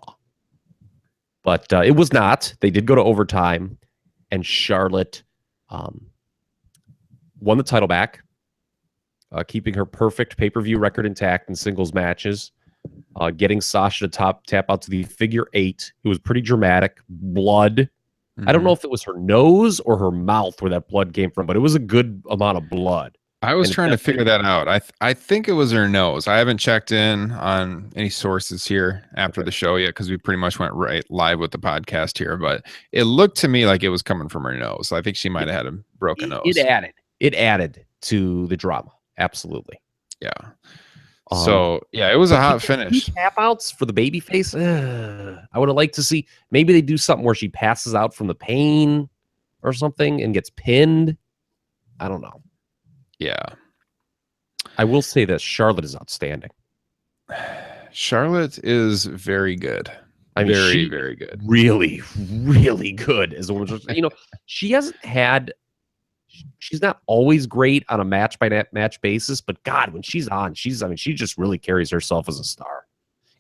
But it was not. They did go to overtime, and Charlotte won the title back, keeping her perfect pay-per-view record intact in singles matches, getting Sasha to tap out to the figure 8. It was pretty dramatic. Blood. I don't know if it was her nose or her mouth where that blood came from, but it was a good amount of blood. I was trying to figure that out. I think it was her nose. I haven't checked in on any sources here after the show yet because we pretty much went right live with the podcast here, but it looked to me like it was coming from her nose. I think she might have had a broken nose. It added. it added to the drama. Absolutely. Yeah. Um, So yeah, it was a but hot two finish. tap outs for the baby face. I would have liked to see maybe they do something where she passes out from the pain or something and gets pinned. I don't know. Yeah. I will say this: Charlotte is outstanding. Charlotte is very good. I mean, Very, she very good. really, really good as a woman. You know, she hasn't had. She's not always great on a match by match basis, but God, when she's on, I mean, she just really carries herself as a star.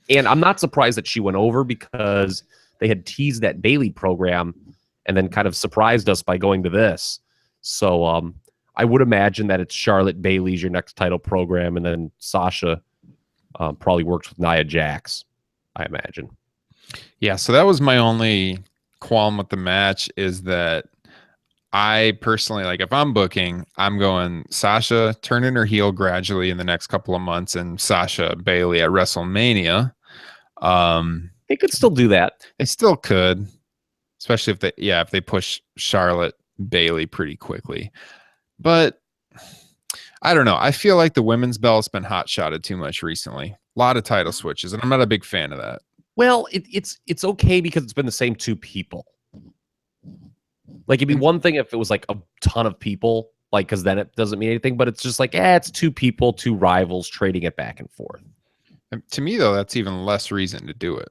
And I'm not surprised that she went over because they had teased that Bailey program and then kind of surprised us by going to this. So I would imagine that it's Charlotte Bailey's your next title program, and then Sasha probably works with Nia Jax, I imagine. Yeah, so that was my only qualm with the match is that I personally, like, if I'm booking, I'm going Sasha turning her heel gradually in the next couple of months and Sasha Bailey at WrestleMania. They could still do that. They still could, especially if they push Charlotte Bailey pretty quickly. But I don't know. I feel like the women's belt's been hot shotted too much recently. A lot of title switches, and I'm not a big fan of that. Well, it's okay because it's been the same two people. Like, it'd be one thing if it was like a ton of people, like, because then it doesn't mean anything. But it's just like, it's two people, two rivals trading it back and forth. And to me, though, that's even less reason to do it.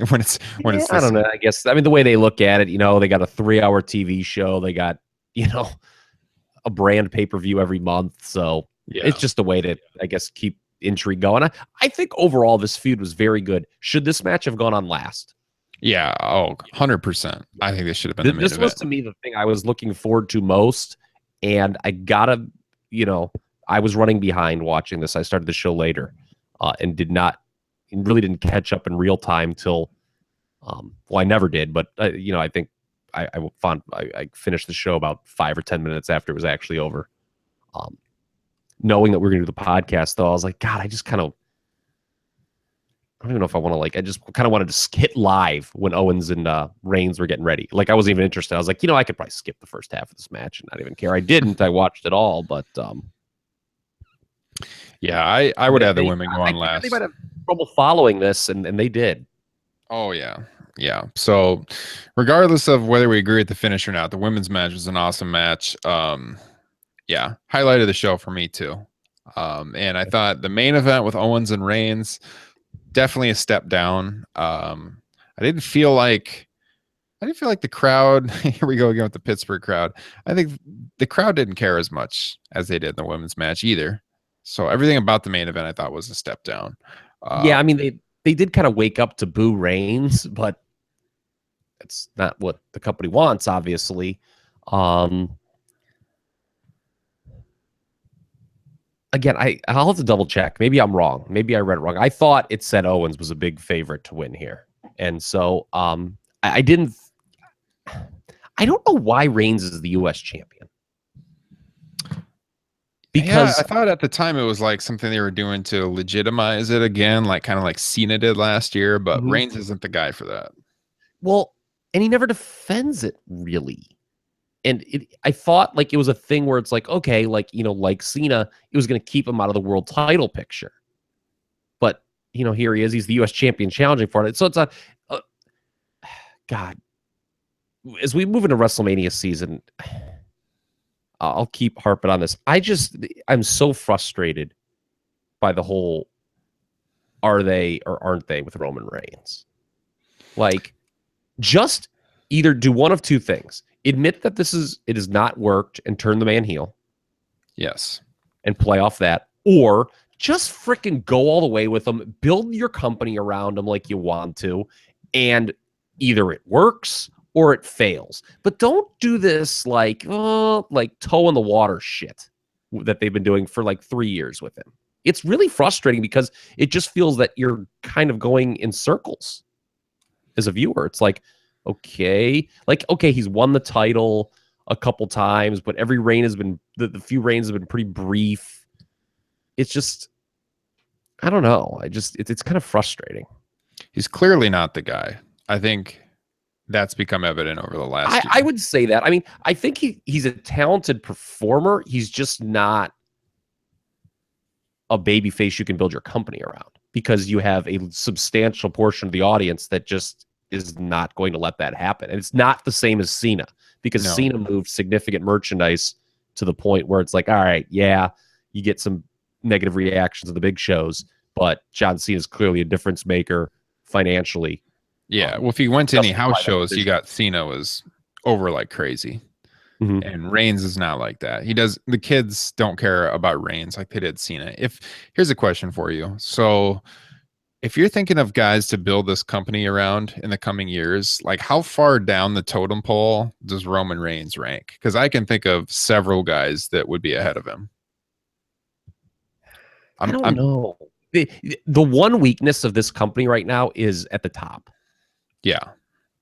when it's I don't know. I guess the way they look at it, they got a 3-hour TV show. They got a brand pay-per-view every month. So it's just a way to, I guess, keep intrigue going. I think overall this feud was very good. Should this match have gone on last? Yeah. Oh, 100%. I think this should have been the main This event. was, to me, the thing I was looking forward to most. And I gotta, I was running behind watching this. I started the show later and really didn't catch up in real time till, well, I never did. But, I think I finished the show about 5 or 10 minutes after it was actually over. Knowing that we are going to do the podcast, though, I was like, God, I just kind of, I don't even know if I want to, I just kind of wanted to hit live when Owens and Reigns were getting ready. Like, I wasn't even interested. I was like, I could probably skip the first half of this match and not even care. I didn't. I watched it all, but yeah, I would have the women go on last. They might have trouble following this, and they did. Oh, yeah. Yeah. So regardless of whether we agree with the finish or not, the women's match was an awesome match. Yeah, highlight of the show for me too. And I thought the main event with Owens and Reigns, definitely a step down. I didn't feel like the crowd, here we go again with the Pittsburgh crowd. I think the crowd didn't care as much as they did in the women's match either. So everything about the main event I thought was a step down. Yeah, they did kind of wake up to boo Reigns, but it's not what the company wants, obviously. Again, I'll have to double check. Maybe I'm wrong. Maybe I read it wrong. I thought it said Owens was a big favorite to win here. And so I didn't. I don't know why Reigns is the U.S. champion. Because I thought at the time it was like something they were doing to legitimize it again, like kind of like Cena did last year, but Reigns isn't the guy for that. Well, and he never defends it really. And I thought like it was a thing where it's like, okay, like, like Cena, it was going to keep him out of the world title picture. But, here he is. He's the U.S. champion challenging for it. So it's God, as we move into WrestleMania season, I'll keep harping on this. I'm so frustrated by the whole are they or aren't they with Roman Reigns. Like, just either do one of two things. Admit that it has not worked and turn the man heel. Yes. And play off that. Or just freaking go all the way with them. Build your company around them like you want to. And either it works or it fails. But don't do this like toe in the water shit that they've been doing for like 3 years with him. It's really frustrating because it just feels that you're kind of going in circles as a viewer. It's like, okay, he's won the title a couple times, but every reign has been, the few reigns have been pretty brief. It's just, I don't know. It's kind of frustrating. He's clearly not the guy. I think That's become evident over the last I year. would say that. I mean, I think he's a talented performer. He's just not a baby face you can build your company around, because you have a substantial portion of the audience that just is not going to let that happen. And it's not the same as Cena, because No. Cena moved significant merchandise to the point where it's like, all right, yeah, you get some negative reactions of the big shows, but John Cena is clearly a difference maker financially. Yeah. Well, if you went to any house Justify that shows, you decision. got Cena was over like crazy. Mhm. And Reigns is not like that. The kids don't care about Reigns like they did Cena. Here's a question for you. So if you're thinking of guys to build this company around in the coming years, like how far down the totem pole does Roman Reigns rank? Because I can think of several guys that would be ahead of him. I don't I'm know. The one weakness of this company right now is at the top. Yeah.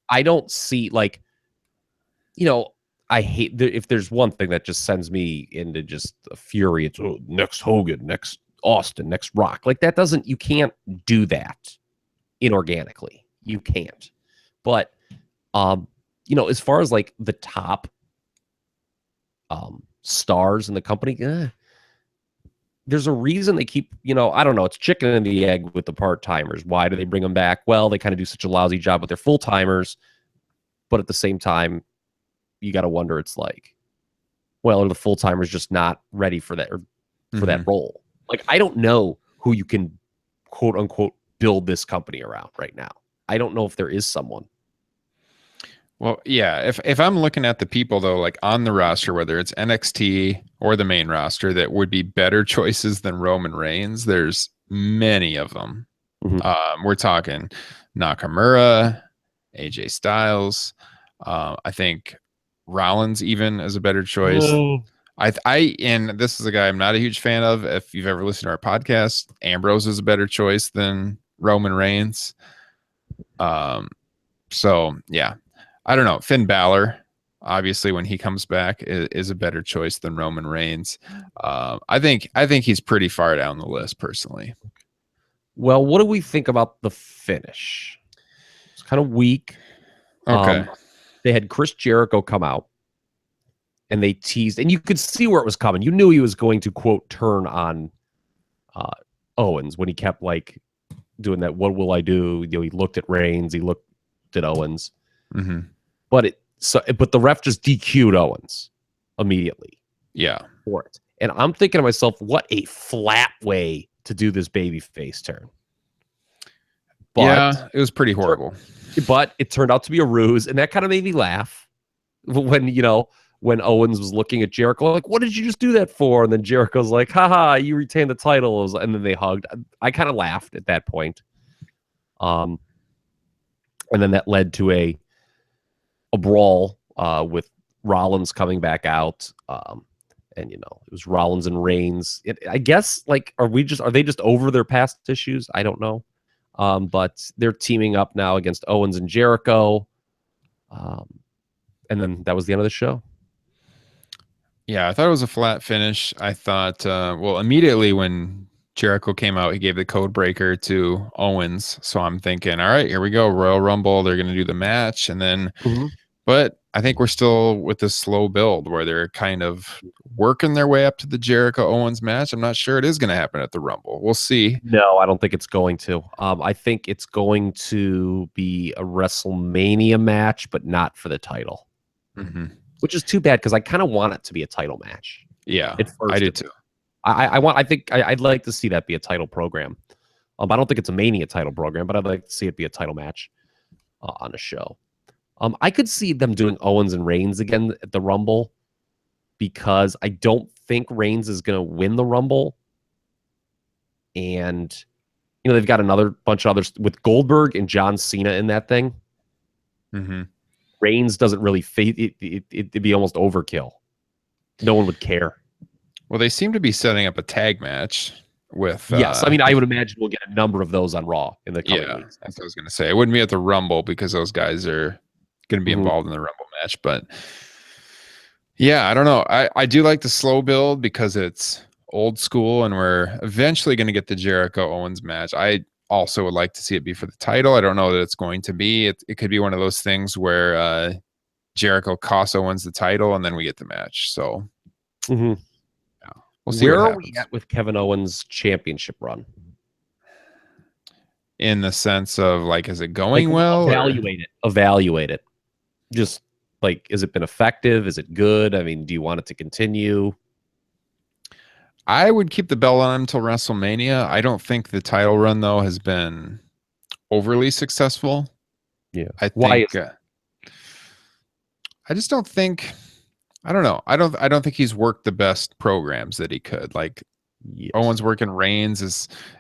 I don't see, like, I hate if there's one thing that just sends me into just a fury, it's next Hogan, next Austin, next Rock. Like you can't do that inorganically. You can't. But as far as like the top stars in the company, there's a reason they keep, I don't know, it's chicken and the egg with the part-timers. Why do they bring them back? Well, they kind of do such a lousy job with their full-timers, but at the same time, you got to wonder, it's like, well, are the full-timers just not ready for that, or for that role? Like, I don't know who you can, quote unquote, build this company around right now. I don't know if there is someone. Well, yeah. If I'm looking at the people though, like on the roster, whether it's NXT or the main roster, that would be better choices than Roman Reigns, there's many of them. We're talking Nakamura, AJ Styles. I think Rollins even is a better choice. And this is a guy I'm not a huge fan of. If you've ever listened to our podcast, Ambrose is a better choice than Roman Reigns. So yeah, I don't know. Finn Balor, obviously, when he comes back, is a better choice than Roman Reigns. I think he's pretty far down the list, personally. Well, what do we think about the finish? It's kind of weak. Okay. They had Chris Jericho come out, and they teased, and you could see where it was coming. You knew he was going to, quote, turn on Owens when he kept like doing that. What will I do? He looked at Reigns, he looked at Owens, but the ref just DQ'd Owens immediately. Yeah, for it, and I'm thinking to myself, what a flat way to do this baby face turn. But yeah, it was pretty horrible. But it turned out to be a ruse, and that kind of made me laugh when Owens was looking at Jericho, like, what did you just do that for? And then Jericho's like, haha, you retained the title. And then they hugged. I kind of laughed at that point. And then that led to a brawl with Rollins coming back out. And it was Rollins and Reigns. I guess, like, are they just over their past issues? I don't know. But they're teaming up now against Owens and Jericho. And then that was the end of the show. Yeah, I thought it was a flat finish. I thought, immediately when Jericho came out, he gave the code breaker to Owens. So I'm thinking, all right, here we go, Royal Rumble. They're going to do the match. And then, but I think we're still with this slow build where they're kind of working their way up to the Jericho Owens match. I'm not sure it is going to happen at the Rumble. We'll see. No, I don't think it's going to. I think it's going to be a WrestleMania match, but not for the title. Which is too bad, because I kind of want it to be a title match. Yeah, I do too. I'd like to see that be a title program. I don't think it's a Mania title program, but I'd like to see it be a title match on a show. I could see them doing Owens and Reigns again at the Rumble, because I don't think Reigns is going to win the Rumble. And, they've got another bunch of others with Goldberg and John Cena in that thing. Reigns doesn't really fit. It'd be almost overkill. No one would care. Well, they seem to be setting up a tag match with. Yes, I mean, I would imagine we'll get a number of those on Raw in the coming weeks. That's what I was going to say. It wouldn't be at the Rumble because those guys are going to be involved in the Rumble match. But yeah, I don't know. I do like the slow build because it's old school, and we're eventually going to get the Jericho Owens match. also would like to see it be for the title. I don't know that it's going to be. It could be one of those things where Jericho costs Owens the title and then we get the match. So Mm-hmm. yeah, we'll see Where what are happens. we at with Kevin Owens' championship run? In the sense of like, is it going well? Evaluate it. Just like, has it been effective? Is it good? I mean, do you want it to continue? I would keep the belt on him until WrestleMania. I don't think the title run though has been overly successful. Yeah. I Why think I just don't think I don't know. I don't think he's worked the best programs that he could. Like yes. Owens working Reigns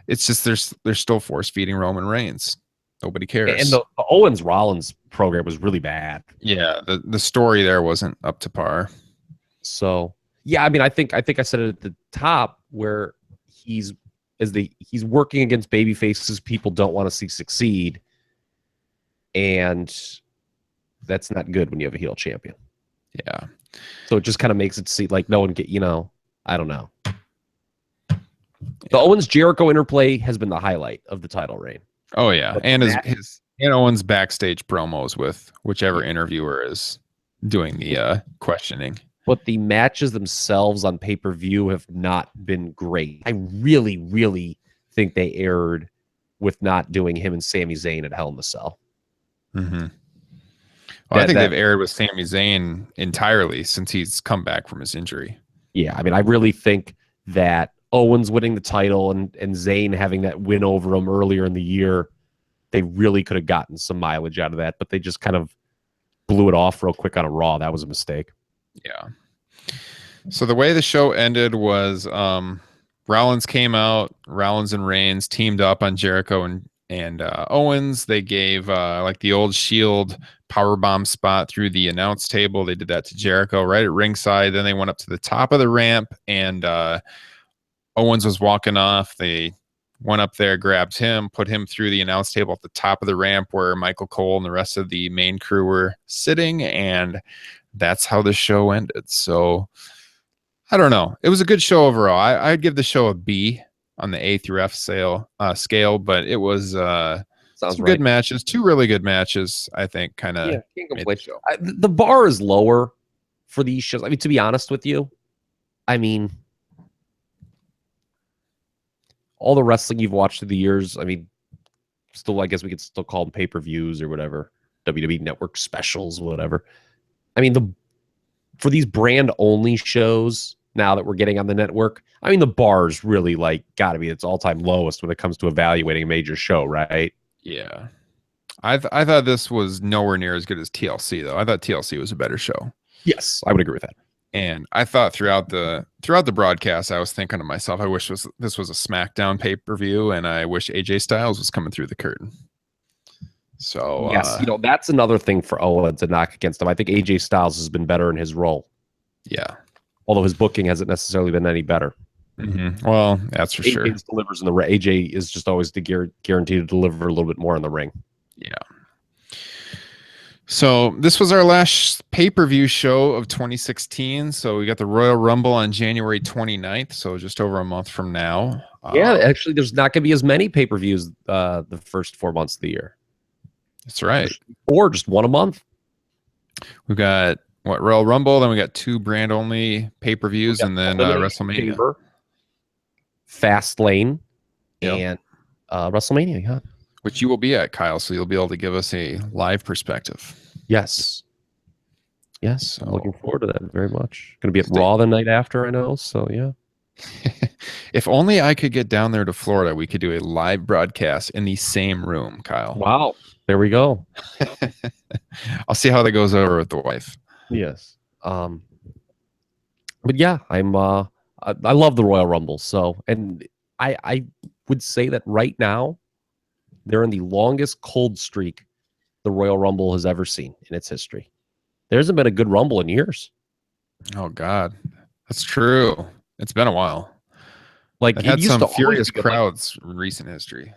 it's just they're still force feeding Roman Reigns. Nobody cares. And the Owens Rollins program was really bad. Yeah, the story there wasn't up to par. So yeah, I mean, I think I said it at the top where he's working against baby faces people don't want to see succeed, and that's not good when you have a heel champion. Yeah. So it just kind of makes it seem like no one I don't know. The Owens Jericho interplay has been the highlight of the title reign. Oh yeah, and his Owens backstage promos with whichever interviewer is doing the questioning. But the matches themselves on pay-per-view have not been great. I really, really think they erred with not doing him and Sami Zayn at Hell in the Cell. Mm-hmm. Well, I think they've erred with Sami Zayn entirely since he's come back from his injury. Yeah, I mean, I really think that Owens winning the title and Zayn having that win over him earlier in the year, they really could have gotten some mileage out of that, but they just kind of blew it off real quick on a Raw. That was a mistake. Yeah. So the way the show ended was Rollins came out, Rollins and Reigns teamed up on Jericho and Owens. They gave like the old Shield powerbomb spot through the announce table. They did that to Jericho right at ringside. Then they went up to the top of the ramp and Owens was walking off. They went up there, grabbed him, put him through the announce table at the top of the ramp where Michael Cole and the rest of the main crew were sitting, and that's how the show ended. So I don't know. It was a good show overall. I'd give the show a B on the A through F scale, but it was some good matches, 2 really good matches, I think, kind of. Yeah, the bar is lower for these shows. I mean, to be honest with you, I mean, all the wrestling you've watched through the years, I mean, still, I guess we could still call them pay-per-views or whatever, WWE Network specials, whatever. I mean, for these brand-only shows now that we're getting on the network, I mean, the bar's really like got to be its all-time lowest when it comes to evaluating a major show, right? Yeah. I thought this was nowhere near as good as TLC, though. I thought TLC was a better show. Yes, I would agree with that. And I thought throughout the broadcast, I was thinking to myself, I wish this was a SmackDown pay-per-view, and I wish AJ Styles was coming through the curtain. So yes, that's another thing for Owens to knock against him. I think AJ Styles has been better in his role. Yeah. Although his booking hasn't necessarily been any better. Mm-hmm. Well, that's for sure. Delivers in the AJ is just always guaranteed to deliver a little bit more in the ring. Yeah. So this was our last pay-per-view show of 2016. So we got the Royal Rumble on January 29th. So just over a month from now. Yeah, actually, there's not going to be as many pay-per-views the first 4 months of the year. That's right. Or just one a month. We've got Royal Rumble, then we got 2 brand-only pay-per-views, and then WrestleMania. Fastlane, and WrestleMania, yeah. Which you will be at, Kyle, so you'll be able to give us a live perspective. Yes. Yes, so, I'm looking forward to that very much. Going to be at Raw the night after, I know, so yeah. If only I could get down there to Florida, we could do a live broadcast in the same room, Kyle. Wow. There we go. I'll see how that goes over with the wife. Yes. But yeah, I love the Royal Rumble. So, and I would say that right now they're in the longest cold streak the Royal Rumble has ever seen in its history. There hasn't been a good Rumble in years. Oh God, that's true. It's been a while. Like it had some furious crowds in recent history.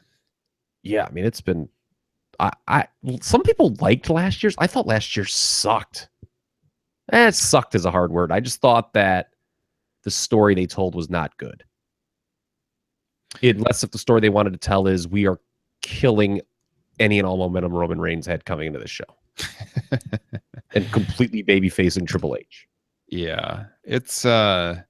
Yeah, I mean it's been. Some people liked last year's. I thought last year sucked. Sucked is a hard word. I just thought that the story they told was not good. Unless if the story they wanted to tell is we are killing any and all momentum Roman Reigns had coming into the show. And completely baby-facing Triple H. Yeah. It's I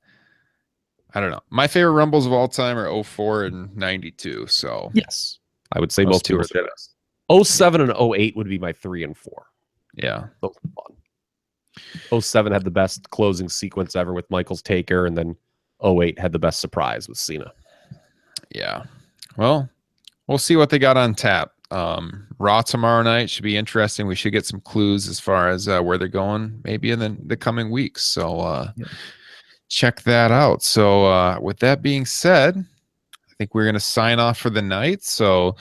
don't know. My favorite Rumbles of all time are 04 and 92. So yes, I would say those most two people are the say that. 07 and 08 would be my 3 and 4. Yeah. Those were fun. 07 had the best closing sequence ever with Michael's Taker, and then 08 had the best surprise with Cena. Yeah. Well, we'll see what they got on tap. Raw tomorrow night should be interesting. We should get some clues as far as where they're going, maybe in the coming weeks. So check that out. So with that being said, I think we're going to sign off for the night. So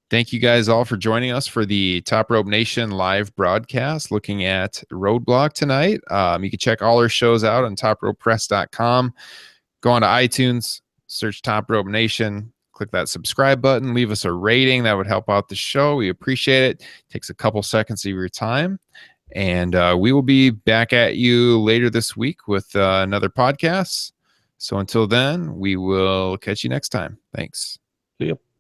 thank you guys all for joining us for the Top Rope Nation live broadcast looking at Roadblock tonight. You can check all our shows out on topropepress.com. Go on to iTunes, search Top Rope Nation, click that subscribe button, leave us a rating. That would help out the show. We appreciate it. Takes a couple seconds of your time. And we will be back at you later this week with another podcast. So until then, we will catch you next time. Thanks. See you.